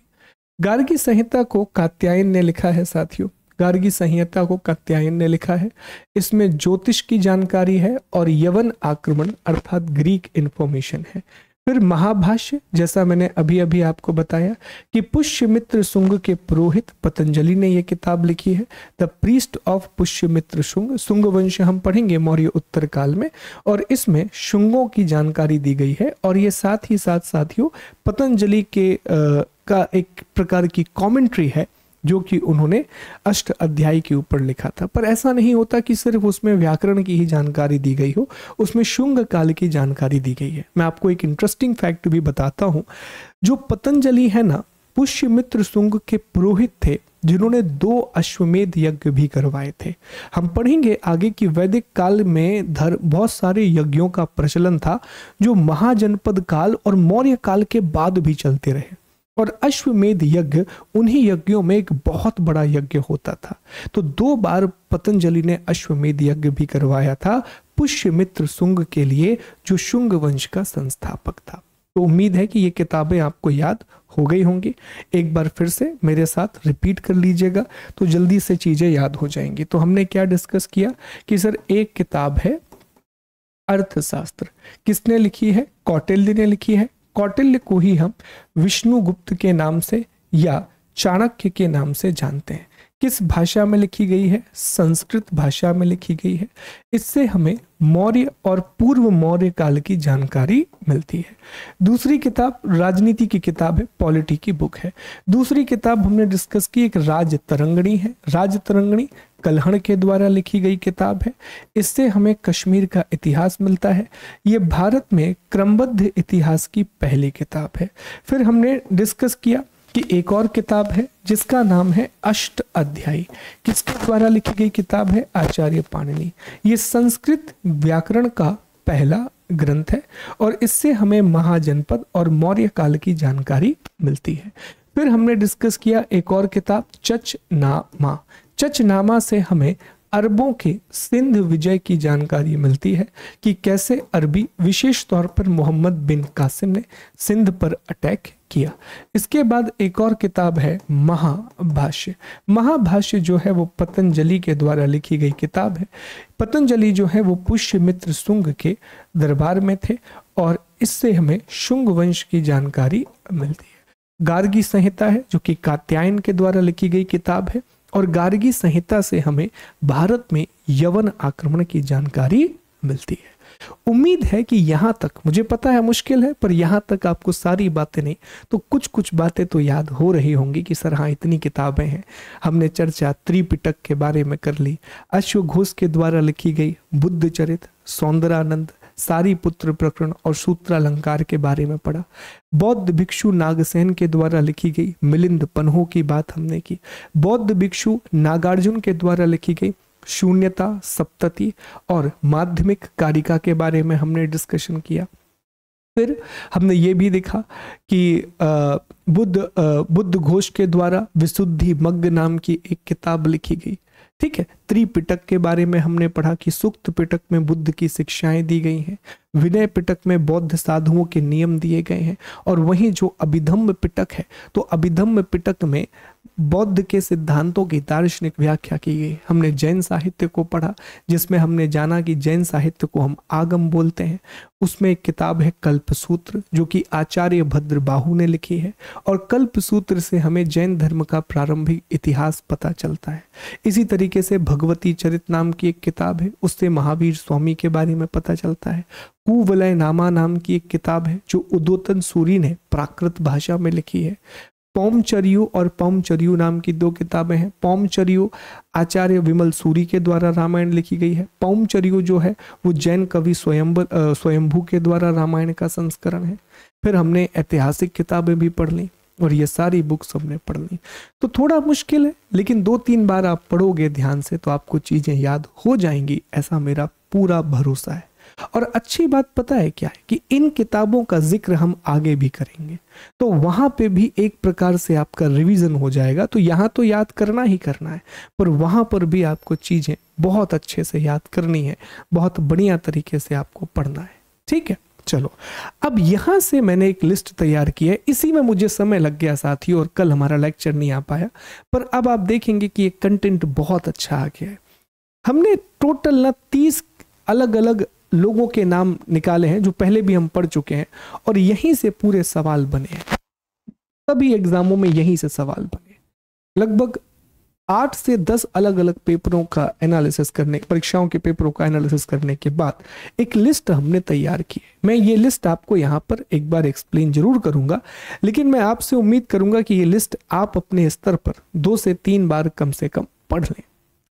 A: गार्गी संहिता को कात्यायन ने लिखा है साथियों, गार्गी संहिता को कात्यायन ने लिखा है। इसमें ज्योतिष की जानकारी है और यवन आक्रमण अर्थात ग्रीक इंफॉर्मेशन है। फिर महाभाष्य, जैसा मैंने अभी अभी आपको बताया कि पुष्यमित्र शुंग के पुरोहित पतंजलि ने यह किताब लिखी है, the priest of Pushyamitra Shunga. Shunga वंश हम पढ़ेंगे मौर्य उत्तर काल में, और इसमें शुंगों की जानकारी दी गई है। और ये साथ ही साथ साथियों पतंजलि के का एक प्रकार की कमेंट्री है जो कि उन्होंने अष्ट अध्याय के ऊपर लिखा था। पर ऐसा नहीं होता कि सिर्फ उसमें व्याकरण की ही जानकारी दी गई हो, उसमें शुंग काल की जानकारी दी गई है। मैं आपको एक इंटरेस्टिंग फैक्ट भी बताता हूं। जो पतंजलि है ना, पुष्यमित्र शुंग के पुरोहित थे जिन्होंने 2 अश्वमेध यज्ञ भी करवाए थे। हम पढ़ेंगे आगे कि वैदिक काल में बहुत सारे यज्ञों का प्रचलन था जो महाजनपद काल और मौर्य काल के बाद भी चलते रहे, और अश्वमेध यज्ञ उन्हीं यज्ञों में एक बहुत बड़ा यज्ञ होता था। तो 2 बार पतंजलि ने अश्वमेध यज्ञ भी करवाया था पुष्यमित्र शुंग के लिए, जो शुंग वंश का संस्थापक था। तो उम्मीद है कि ये किताबें आपको याद हो गई होंगी। एक बार फिर से मेरे साथ रिपीट कर लीजिएगा तो जल्दी से चीजें याद हो जाएंगी। तो हमने क्या डिस्कस किया कि सर एक किताब है अर्थशास्त्र, किसने लिखी है? कौटिल्य ने लिखी है। कौटिल्य को ही हम विष्णुगुप्त के नाम से या चाणक्य के नाम से जानते हैं। किस भाषा में लिखी गई है? संस्कृत भाषा में लिखी गई है। इससे हमें मौर्य और पूर्व मौर्य काल की जानकारी मिलती है। दूसरी किताब राजनीति की किताब है, पॉलिटी की बुक है। दूसरी किताब हमने डिस्कस की एक राजतरंगिणी है। राजतरंगिणी कल्हण के द्वारा लिखी गई किताब है। इससे हमें कश्मीर का इतिहास मिलता है। ये भारत में क्रमबद्ध इतिहास की पहली किताब है। फिर हमने डिस्कस किया कि एक और किताब है जिसका नाम है अष्ट अध्यायी। किसके द्वारा लिखी गई किताब है? आचार्य पाणिनि। ये संस्कृत व्याकरण का पहला ग्रंथ है और इससे हमें महाजनपद और मौर्य काल की जानकारी मिलती है। फिर हमने डिस्कस किया एक और किताब चचनामा। चचनामा से हमें अरबों के सिंध विजय की जानकारी मिलती है कि कैसे अरबी, विशेष तौर पर मोहम्मद बिन कासिम ने सिंध पर अटैक किया। इसके बाद एक और किताब है महाभाष्य। महाभाष्य जो है वो पतंजलि के द्वारा लिखी गई किताब है। पतंजलि जो है वो पुष्यमित्र शुंग के दरबार में थे और इससे हमें शुंग वंश की जानकारी मिलती है। गार्गी संहिता है जो कि कात्यायन के द्वारा लिखी गई किताब है और गार्गी संहिता से हमें भारत में यवन आक्रमण की जानकारी मिलती है। उम्मीद है कि यहाँ तक, मुझे पता है मुश्किल है, पर यहाँ तक आपको सारी बातें नहीं तो कुछ बातें तो याद हो रही होंगी कि सर हाँ इतनी किताबें हैं। हमने चर्चा त्रिपिटक के बारे में कर ली, अश्वघोष के द्वारा लिखी गई बुद्ध चरित, सौंदरानंद, सारीपुत्र प्रकरण और सूत्रालंकार के बारे में पढ़ा। बौद्ध भिक्षु नागसेन के द्वारा लिखी गई मिलिंद पन्हो की बात हमने की। बौद्ध भिक्षु नागार्जुन के द्वारा लिखी गई शून्यता, सप्तति और माध्यमिक कारिका के बारे में हमने डिस्कशन किया। फिर हमने ये भी देखा कि बुद्ध घोष के द्वारा विशुद्धि मग्ग नाम की एक किताब लिखी गई। ठीक है, त्रिपिटक के बारे में हमने पढ़ा कि सूक्त पिटक में बुद्ध की शिक्षाएं दी गई हैं, विनय पिटक में बौद्ध साधुओं के नियम दिए गए हैं, और वहीं जो अभिधम्म पिटक है तो अभिधम्म पिटक में बौद्ध के सिद्धांतों की दार्शनिक व्याख्या की गई। हमने जैन साहित्य को पढ़ा जिसमें हमने जाना कि जैन साहित्य को हम आगम बोलते हैं। उसमें एक किताब है कल्पसूत्र जो कि आचार्य भद्रबाहु ने लिखी है, और कल्पसूत्र से हमें जैन धर्म का प्रारंभिक इतिहास पता चलता है। इसी तरीके से भगवती चरित नाम की एक किताब है, उससे महावीर स्वामी के बारे में पता चलता है। कुवलय नामा नाम की एक किताब है जो उद्योतन सूरी ने प्राकृत भाषा में लिखी है। पौमचर्यु और पौमचर्यु नाम की दो किताबें हैं। पौमचर्यु आचार्य विमल सूरी के द्वारा रामायण लिखी गई है। पौमचर्यु जो है वो जैन कवि स्वयंभू के द्वारा रामायण का संस्करण है। फिर हमने ऐतिहासिक किताबें भी पढ़ ली और ये सारी बुक्स हमने पढ़ ली। तो थोड़ा मुश्किल है, लेकिन 2-3 बार आप पढ़ोगे ध्यान से तो आपको चीजें याद हो जाएंगी, ऐसा मेरा पूरा भरोसा है। और अच्छी बात पता है क्या है कि इन किताबों का जिक्र हम आगे भी करेंगे, तो वहां पे भी एक प्रकार से आपका रिवीजन हो जाएगा। तो यहाँ तो याद करना ही करना है, पर वहां पर भी आपको चीजें बहुत अच्छे से याद करनी है, बहुत बढ़िया तरीके से आपको पढ़ना है। ठीक है, चलो अब यहां से मैंने एक लिस्ट तैयार की है। इसी में मुझे समय लग गया साथियों, और कल हमारा लेक्चर नहीं आ पाया, पर अब आप देखेंगे कि ये कंटेंट बहुत अच्छा आ गया है। हमने टोटल 30 अलग अलग लोगों के नाम निकाले हैं जो पहले भी हम पढ़ चुके हैं, और यहीं से पूरे सवाल बने हैं। सभी एग्जामों में यहीं से सवाल बने। लगभग 8 से 10 अलग अलग पेपरों का एनालिसिस करने, परीक्षाओं के पेपरों का एनालिसिस करने के बाद एक लिस्ट हमने तैयार की है। मैं ये लिस्ट आपको यहाँ पर एक बार एक्सप्लेन जरूर करूंगा, लेकिन मैं आपसे उम्मीद करूंगा कि ये लिस्ट आप अपने स्तर पर 2 से 3 बार कम से कम पढ़ लें।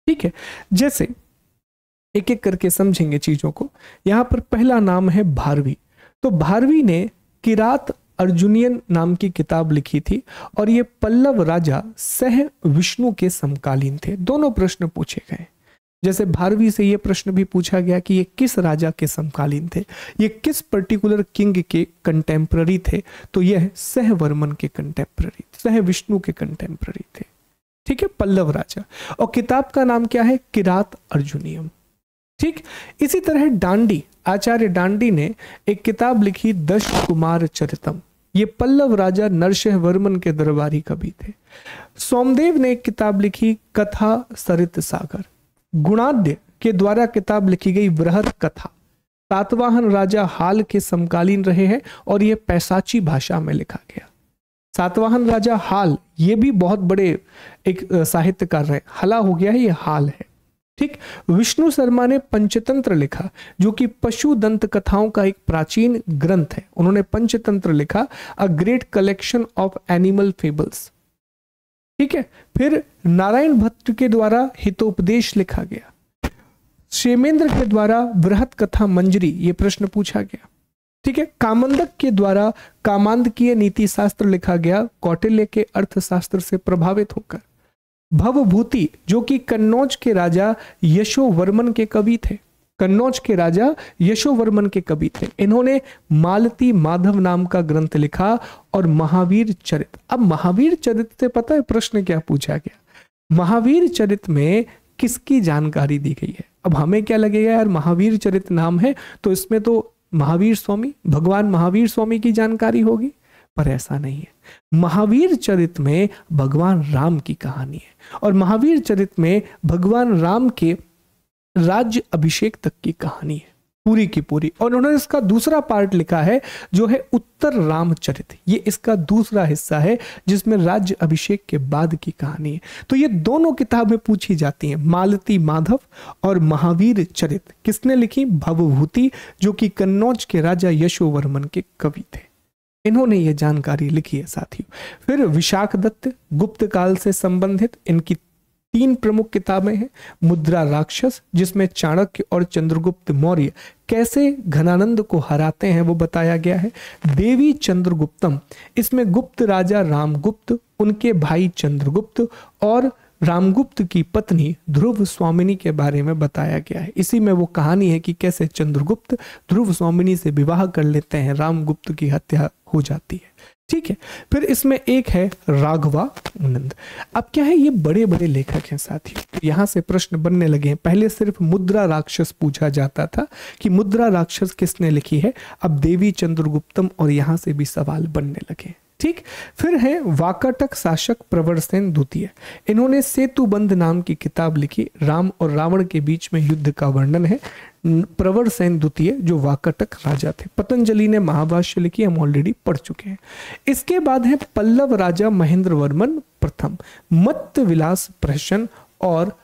A: ठीक है, जैसे एक एक करके समझेंगे चीजों को। यहां पर पहला नाम है भारवी। तो भारवी ने किरात अर्जुनियन नाम की किताब लिखी थी, और ये पल्लव राजा सह विष्णु के समकालीन थे। दोनों प्रश्न पूछे गए। जैसे भारवी से ये प्रश्न भी पूछा गया कि ये किस राजा के समकालीन थे, ये किस पर्टिकुलर किंग के कंटेम्पररी थे, तो यह सहवर्मन के कंटेम्पररी, सह विष्णु के कंटेम्पररी थे। ठीक है, पल्लव राजा। और किताब का नाम क्या है? किरात अर्जुनियम। ठीक, इसी तरह डांडी, आचार्य डांडी ने एक किताब लिखी दश कुमार चरितम। ये पल्लव राजा नरसिंह वर्मन के दरबारी कवि थे। सोमदेव ने एक किताब लिखी कथा सरित सागर। गुणाद्य के द्वारा किताब लिखी गई बृहद कथा। सातवाहन राजा हाल के समकालीन रहे हैं, और यह पैसाची भाषा में लिखा गया। सातवाहन राजा हाल ये भी बहुत बड़े एक साहित्यकार रहे। हला हो गया है, ये हाल है। ठीक, विष्णु शर्मा ने पंचतंत्र लिखा, जो कि पशु दंत कथाओं का एक प्राचीन ग्रंथ है। उन्होंने पंचतंत्र लिखा, a great collection of animal fables. ठीक है, फिर नारायण भट्ट के द्वारा हितोपदेश लिखा गया। क्षेमेंद्र के द्वारा बृहत कथा मंजरी, ये प्रश्न पूछा गया। ठीक है, कामंदक के द्वारा कामांदकीय नीति शास्त्र लिखा गया, कौटिल्य के अर्थशास्त्र से प्रभावित होकर। भवभूति, जो कि कन्नौज के राजा यशोवर्मन के कवि थे। कन्नौज के राजा यशोवर्मन के कवि थे। इन्होंने मालती माधव नाम का ग्रंथ लिखा, और महावीर चरित। अब महावीर चरित से पता है प्रश्न क्या पूछा गया? महावीर चरित में किसकी जानकारी दी गई है? अब हमें क्या लगेगा यार, महावीर चरित नाम है तो इसमें तो महावीर स्वामी, भगवान महावीर स्वामी की जानकारी होगी, पर ऐसा नहीं है। महावीर चरित में भगवान राम की कहानी है, और महावीर चरित में भगवान राम के राज्य अभिषेक तक की कहानी है पूरी की पूरी। और उन्होंने इसका दूसरा पार्ट लिखा है जो है उत्तर रामचरित। ये इसका दूसरा हिस्सा है जिसमें राज्य अभिषेक के बाद की कहानी है। तो ये दोनों किताबें पूछी जाती हैं, मालती माधव और महावीर चरित। किसने लिखी? भवभूति, जो कि कन्नौज के राजा यशोवर्मन के कवि थे। इन्होंने ये जानकारी लिखी है साथियों। फिर विशाख दत्त, गुप्त काल से संबंधित इनकी 3 प्रमुख किताबें हैं। मुद्रा राक्षस, जिसमें चाणक्य और चंद्रगुप्त मौर्य कैसे घनानंद को हराते हैं वो बताया गया है। देवी चंद्रगुप्तम, इसमें गुप्त राजा रामगुप्त, उनके भाई चंद्रगुप्त और रामगुप्त की पत्नी ध्रुव स्वामिनी के बारे में बताया गया है। इसी में वो कहानी है कि कैसे चंद्रगुप्त ध्रुव स्वामिनी से विवाह कर लेते हैं, रामगुप्त की हत्या हो जाती है। ठीक है, फिर इसमें एक है राघवानंद। अब क्या है, ये बड़े बड़े लेखक हैं साथियों, तो यहाँ से प्रश्न बनने लगे हैं। पहले सिर्फ मुद्रा राक्षस पूछा जाता था कि मुद्रा राक्षस किसने लिखी है, अब देवी चंद्रगुप्तम, और यहाँ से भी सवाल बनने लगे। ठीक, फिर है वाकाटक शासक प्रवरसेन द्वितीय। इन्होंने सेतुबंध नाम की किताब लिखी, राम और रावण के बीच में युद्ध का वर्णन है। प्रवरसेन द्वितीय जो वाकाटक राजा थे। पतंजलि ने महाभाष्य लिखी, हम ऑलरेडी पढ़ चुके हैं। इसके बाद है पल्लव राजा महेंद्र वर्मन प्रथम, मत्त विलास प्रहसन और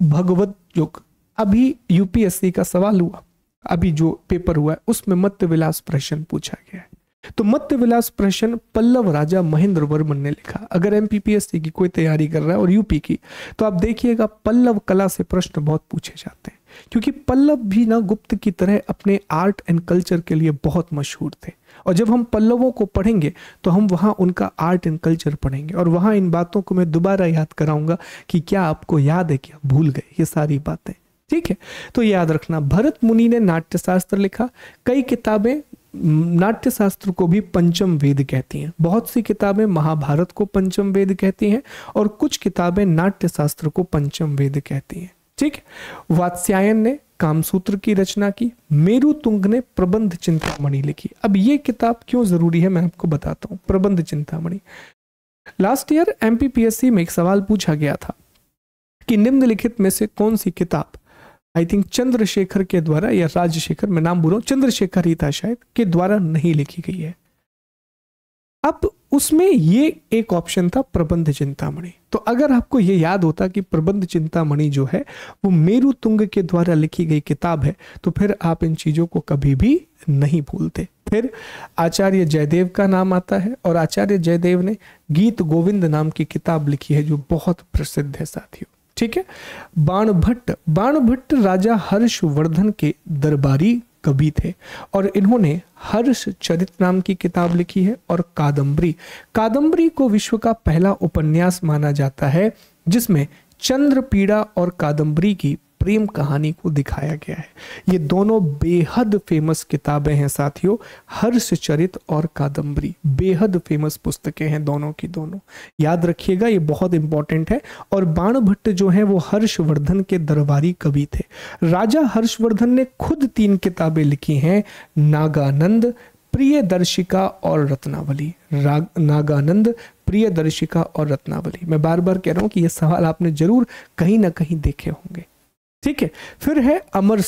A: भगवत युग। अभी यूपीएससी का सवाल हुआ, अभी जो पेपर हुआ है उसमें मत्त विलास प्रहसन पूछा गया है। तो मत्त विलास प्रहसन पल्लव राजा महेंद्र वर्मन ने लिखा। अगर एमपीपीएससी की कोई तैयारी कर रहा है और यूपी की, तो आप देखिएगा पल्लव कला से प्रश्न बहुत पूछे जाते हैं, क्योंकि पल्लव भी ना गुप्त की तरह अपने आर्ट एंड कल्चर के लिए बहुत मशहूर थे। और जब हम पल्लवों को पढ़ेंगे तो हम वहाँ उनका आर्ट एंड कल्चर पढ़ेंगे, और वहाँ इन बातों को मैं दोबारा याद कराऊंगा कि क्या आपको याद है, क्या भूल गए ये सारी बातें। ठीक है, तो याद रखना। भरत मुनि ने नाट्यशास्त्र लिखा। कई किताबें नाट्यशास्त्र को भी पंचम वेद कहती हैं। बहुत सी किताबें महाभारत को पंचम वेद कहती हैं और कुछ किताबें नाट्यशास्त्र को पंचम वेद कहती हैं। ठीक, वात्स्यायन ने कामसूत्र की रचना की। मेरुतुंग ने प्रबंध चिंतामणि लिखी। अब ये किताब क्यों जरूरी है मैं आपको बताता हूं। प्रबंध चिंतामणि, लास्ट ईयर एमपीपीएससी में एक सवाल पूछा गया था कि निम्नलिखित में से कौन सी किताब, आई थिंक चंद्रशेखर के द्वारा या राजशेखर, मैं नाम बोल रहा हूं, चंद्रशेखर ही था शायद, के द्वारा नहीं लिखी गई है। अब उसमें ये एक ऑप्शन था प्रबंध चिंतामणि। तो अगर आपको ये याद होता कि प्रबंध चिंतामणि जो है वो मेरुतुंग के द्वारा लिखी गई किताब है, तो फिर आप इन चीजों को कभी भी नहीं भूलते। फिर आचार्य जयदेव का नाम आता है, और आचार्य जयदेव ने गीत गोविंद नाम की किताब लिखी है जो बहुत प्रसिद्ध है साथियों। ठीक है, बाणभट्ट राजा हर्षवर्धन के दरबारी कवि थे, और इन्होंने हर्ष चरित नाम की किताब लिखी है। और कादम्बरी को विश्व का पहला उपन्यास माना जाता है जिसमें चंद्रपीड़ा और कादम्बरी की प्रेम कहानी को दिखाया गया है। ये दोनों बेहद फेमस किताबें हैं साथियों, हर्षचरित और कादम्बरी बेहद फेमस पुस्तकें हैं दोनों की दोनों, याद रखिएगा, ये बहुत इंपॉर्टेंट है। और बाणभट्ट जो है वो हर्षवर्धन के दरबारी कवि थे। राजा हर्षवर्धन ने खुद 3 किताबें लिखी हैं, नागानंद, प्रियदर्शिका और रत्नावली। नागानंद, प्रियदर्शिका और रत्नावली। मैं बार बार कह रहा हूं कि ये सवाल आपने जरूर कहीं ना कहीं देखे होंगे। ठीक है, फिर है अमर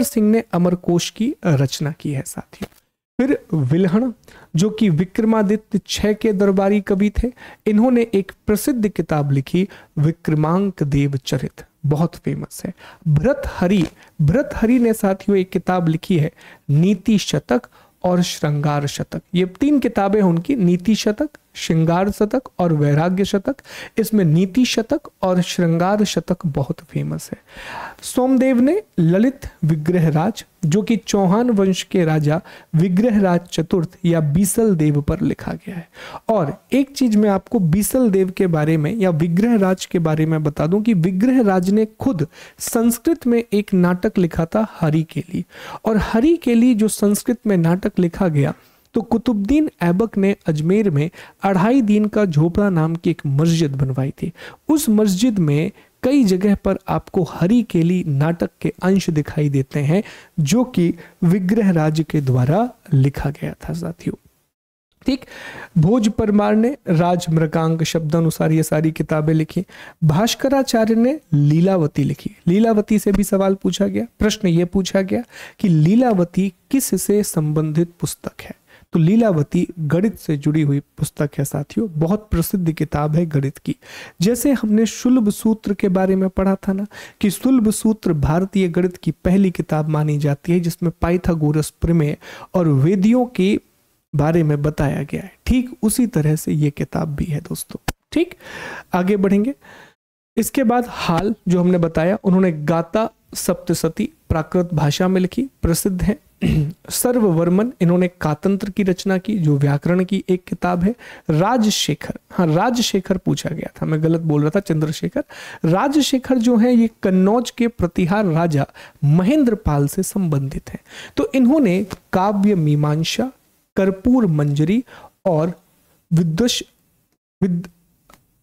A: सिंह ने अमरकोश की रचना की है साथियों। फिर विल्हण जो कि विक्रमादित्य 6 के दरबारी कवि थे, इन्होंने एक प्रसिद्ध किताब लिखी विक्रमांक देव चरित, बहुत फेमस है। भर्तहरि ने साथियों एक किताब लिखी है नीति शतक और श्रृंगार शतक। ये 3 किताबें हैं उनकी, नीति शतक, श्रृंगार शतक और वैराग्य शतक। इसमें नीति शतक और श्रृंगार शतक बहुत फेमस है। सोमदेव ने ललित विग्रहराज जो कि चौहान वंश के राजा विग्रहराज चतुर्थ या बीसल देव पर लिखा गया है। और एक चीज मैं आपको बीसल देव के बारे में या विग्रहराज के बारे में बता दूं कि विग्रहराज ने खुद संस्कृत में एक नाटक लिखा था हरि के लिए, और हरि के लिए जो संस्कृत में नाटक लिखा गया तो कुतुबुद्दीन ऐबक ने अजमेर में 2.5 दिन का झोपड़ा नाम की एक मस्जिद बनवाई थी। उस मस्जिद में कई जगह पर आपको हरि केली नाटक के अंश दिखाई देते हैं जो कि विग्रहराज के द्वारा लिखा गया था साथियों। ठीक, भोज परमार ने राजमृगांक शब्दानुसार ये सारी किताबें लिखी। भास्कराचार्य ने लीलावती लिखी। लीलावती से भी सवाल पूछा गया, प्रश्न ये पूछा गया कि लीलावती किस से संबंधित पुस्तक है। तो लीलावती गणित से जुड़ी हुई पुस्तक है साथियों, बहुत प्रसिद्ध किताब है गणित की। जैसे हमने शुल्ब सूत्र के बारे में पढ़ा था ना कि शुल्ब सूत्र भारतीय गणित की पहली किताब मानी जाती है जिसमें पाइथागोरस प्रमेय और वेदियों के बारे में बताया गया है। ठीक उसी तरह से ये किताब भी है दोस्तों। ठीक, आगे बढ़ेंगे। इसके बाद हाल जो हमने बताया, उन्होंने गाथा सप्तशती प्राकृत भाषा में लिखी, प्रसिद्ध है। सर्ववर्मन, इन्होंने कातंत्र की रचना की जो व्याकरण की एक किताब है। राजशेखर, हाँ राजशेखर पूछा गया था, मैं गलत बोल रहा था, चंद्रशेखर। राजशेखर जो है ये कन्नौज के प्रतिहार राजा महेंद्रपाल से संबंधित है। तो इन्होंने काव्य मीमांसा, कर्पूर मंजरी और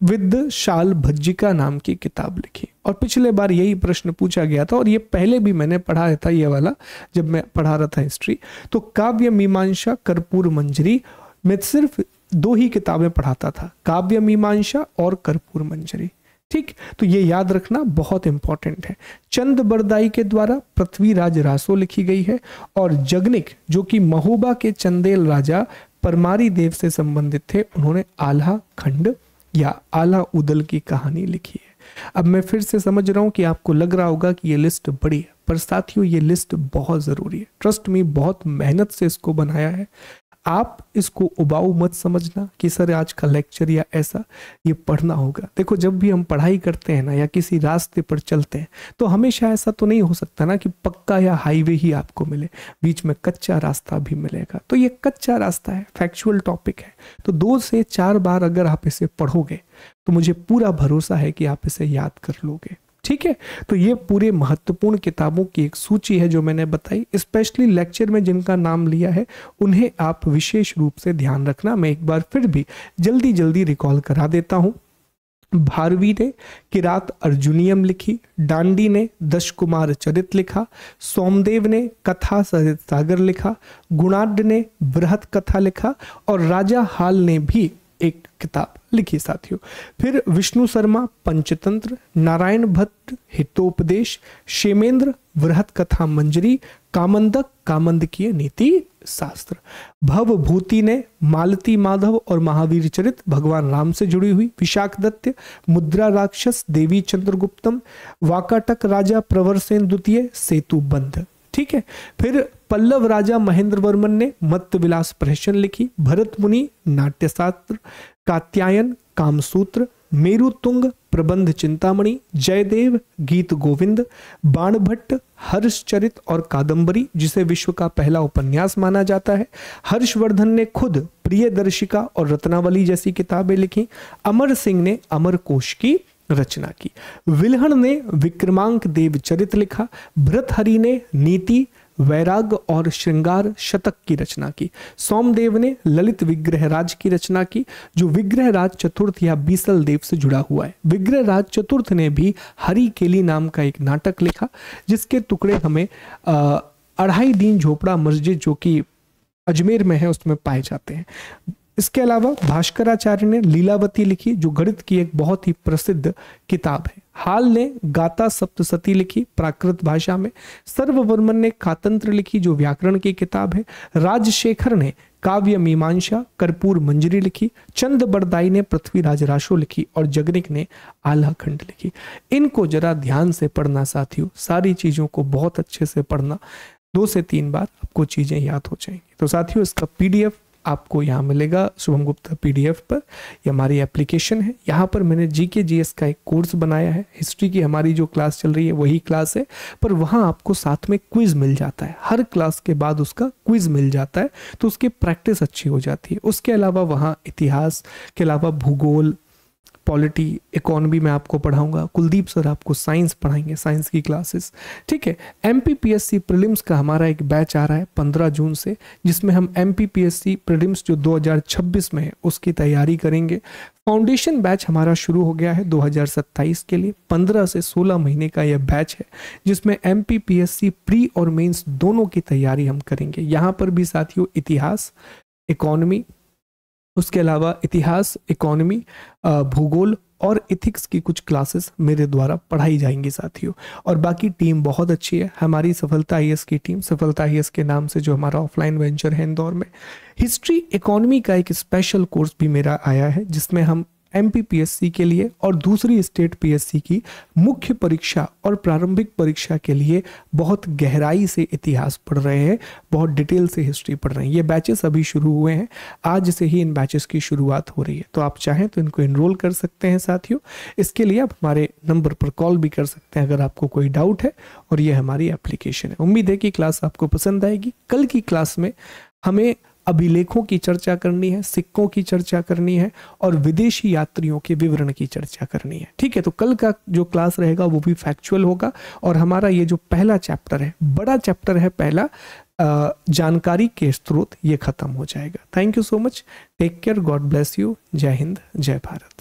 A: विद्वशाल भज्जिका नाम की किताब लिखी। और पिछले बार यही प्रश्न पूछा गया था और ये पहले भी मैंने पढ़ाया था, ये वाला जब मैं पढ़ा रहा था हिस्ट्री। तो काव्य मीमांसा, कर्पूर मंजरी, मैं सिर्फ 2 ही किताबें पढ़ाता था, काव्य मीमांसा और कर्पूर मंजरी। ठीक, तो ये याद रखना बहुत इंपॉर्टेंट है। चंद बरदाई के द्वारा पृथ्वीराज रासो लिखी गई है। और जगनिक जो कि महोबा के चंदेल राजा परमारी देव से संबंधित थे, उन्होंने आल्हा खंड या आला उदल की कहानी लिखी है। अब मैं फिर से समझ रहा हूं कि आपको लग रहा होगा कि ये लिस्ट बड़ी है, पर साथियों ये लिस्ट बहुत जरूरी है। ट्रस्ट मी, बहुत मेहनत से इसको बनाया है। आप इसको उबाऊ मत समझना कि सर आज का लेक्चर या ऐसा, ये पढ़ना होगा। देखो जब भी हम पढ़ाई करते हैं ना या किसी रास्ते पर चलते हैं तो हमेशा ऐसा तो नहीं हो सकता ना कि पक्का या हाईवे ही आपको मिले, बीच में कच्चा रास्ता भी मिलेगा। तो ये कच्चा रास्ता है, फैक्चुअल टॉपिक है। तो 2 से 4 बार अगर आप इसे पढ़ोगे तो मुझे पूरा भरोसा है कि आप इसे याद कर लोगे। ठीक है, तो ये पूरे महत्वपूर्ण किताबों की एक सूची है जो मैंने बताई। स्पेशली लेक्चर में जिनका नाम लिया है उन्हें आप विशेष रूप से ध्यान रखना। मैं एक बार फिर भी जल्दी जल्दी रिकॉल करा देता हूं। भारवी ने किरात अर्जुनियम लिखी, डांडी ने दश कुमार चरित लिखा, सोमदेव ने कथा सरित सागर लिखा, गुणाढ़ ने बृहत कथा लिखा और राजा हाल ने भी एक किताब लिखी साथियों। फिर विष्णु शर्मा पंचतंत्र, नारायण भट्ट हितोपदेश, क्षेमेंद्र बृहत कथा मंजरी, कामंदक कामंदकीय नीति शास्त्र, भवभूति ने मालती माधव और महावीर चरित भगवान राम से जुड़ी हुई, विशाख दत्त मुद्रा राक्षस देवी चंद्रगुप्तम, वाकाटक राजा प्रवरसेन द्वितीय सेतु बंध। ठीक है, फिर पल्लव राजा महेंद्र वर्मन ने मत्त विलास प्रहसन लिखी, भरत मुनि नाट्यशास्त्र, कात्यायन कामसूत्र, मेरुतुंग प्रबंध चिंतामणि, जयदेव गीत गोविंद, बाणभट्ट हर्षचरित और कादंबरी जिसे विश्व का पहला उपन्यास माना जाता है, हर्षवर्धन ने खुद प्रियदर्शिका और रत्नावली जैसी किताबें लिखी, अमर सिंह ने अमरकोश की रचना की, विल्हण ने विक्रमांक देव चरित लिखा, भरतहरि ने नीति वैराग और श्रृंगार शतक की रचना की, सोमदेव ने ललित विग्रहराज की रचना की जो विग्रहराज चतुर्थ या बीसल देव से जुड़ा हुआ है। विग्रहराज चतुर्थ ने भी हरि केली नाम का एक नाटक लिखा जिसके टुकड़े हमें अढ़ाई दीन झोपड़ा मस्जिद जो कि अजमेर में है उसमें पाए जाते हैं। इसके अलावा भास्कराचार्य ने लीलावती लिखी जो गणित की एक बहुत ही प्रसिद्ध किताब है। हाल ने गाता सप्तसती लिखी प्राकृत भाषा में, सर्ववर्मन ने कातंत्र लिखी जो व्याकरण की किताब है, राजशेखर ने काव्य मीमांसा कर्पूर मंजरी लिखी, चंद बरदाई ने पृथ्वीराज रासो लिखी और जगनिक ने आल्हा खंड लिखी। इनको जरा ध्यान से पढ़ना साथियों, सारी चीजों को बहुत अच्छे से पढ़ना, 2 से 3 बार आपको चीजें याद हो जाएंगी। तो साथियों इसका PDF आपको यहाँ मिलेगा शुभम गुप्ता PDF पर। ये हमारी एप्लीकेशन है। यहाँ पर मैंने GK GS का एक कोर्स बनाया है। हिस्ट्री की हमारी जो क्लास चल रही है वही क्लास है, पर वहाँ आपको साथ में क्विज मिल जाता है। हर क्लास के बाद उसका क्विज मिल जाता है तो उसकी प्रैक्टिस अच्छी हो जाती है। उसके अलावा वहाँ इतिहास के अलावा भूगोल, पॉलिटी, इकोनॉमी में आपको पढ़ाऊंगा। कुलदीप सर आपको साइंस पढ़ाएंगे, साइंस की क्लासेस। ठीक है, MPPSC प्रीलिम्स का हमारा एक बैच आ रहा है 15 जून से, जिसमें हम MPPSC प्रीलिम्स जो 2026 में है उसकी तैयारी करेंगे। फाउंडेशन बैच हमारा शुरू हो गया है 2027 के लिए। 15 से 16 महीने का यह बैच है जिसमें MPPSC प्री और मेंस दोनों की तैयारी हम करेंगे। यहाँ पर भी साथियों इतिहास, इकोनॉमी, उसके अलावा इतिहास, इकोनॉमी, भूगोल और इथिक्स की कुछ क्लासेस मेरे द्वारा पढ़ाई जाएंगी साथियों। और बाकी टीम बहुत अच्छी है हमारी, सफलता IAS की टीम, सफलता IAS के नाम से जो हमारा ऑफलाइन वेंचर है इंदौर में। हिस्ट्री इकोनॉमी का एक स्पेशल कोर्स भी मेरा आया है जिसमें हम एमपीपीएससी के लिए और दूसरी स्टेट पीएससी की मुख्य परीक्षा और प्रारंभिक परीक्षा के लिए बहुत गहराई से इतिहास पढ़ रहे हैं, बहुत डिटेल से हिस्ट्री पढ़ रहे हैं। ये बैचेस अभी शुरू हुए हैं, आज से ही इन बैचेस की शुरुआत हो रही है, तो आप चाहें तो इनको इनरोल कर सकते हैं साथियों। इसके लिए आप हमारे नंबर पर कॉल भी कर सकते हैं अगर आपको कोई डाउट है, और ये हमारी एप्लीकेशन है। उम्मीद है कि क्लास आपको पसंद आएगी। कल की क्लास में हमें अभिलेखों की चर्चा करनी है, सिक्कों की चर्चा करनी है और विदेशी यात्रियों के विवरण की चर्चा करनी है। ठीक है, तो कल का जो क्लास रहेगा वो भी फैक्चुअल होगा, और हमारा ये जो पहला चैप्टर है, बड़ा चैप्टर है पहला, जानकारी के स्रोत, ये खत्म हो जाएगा। Thank you so much, take care, God bless you, जय हिंद, जय भारत।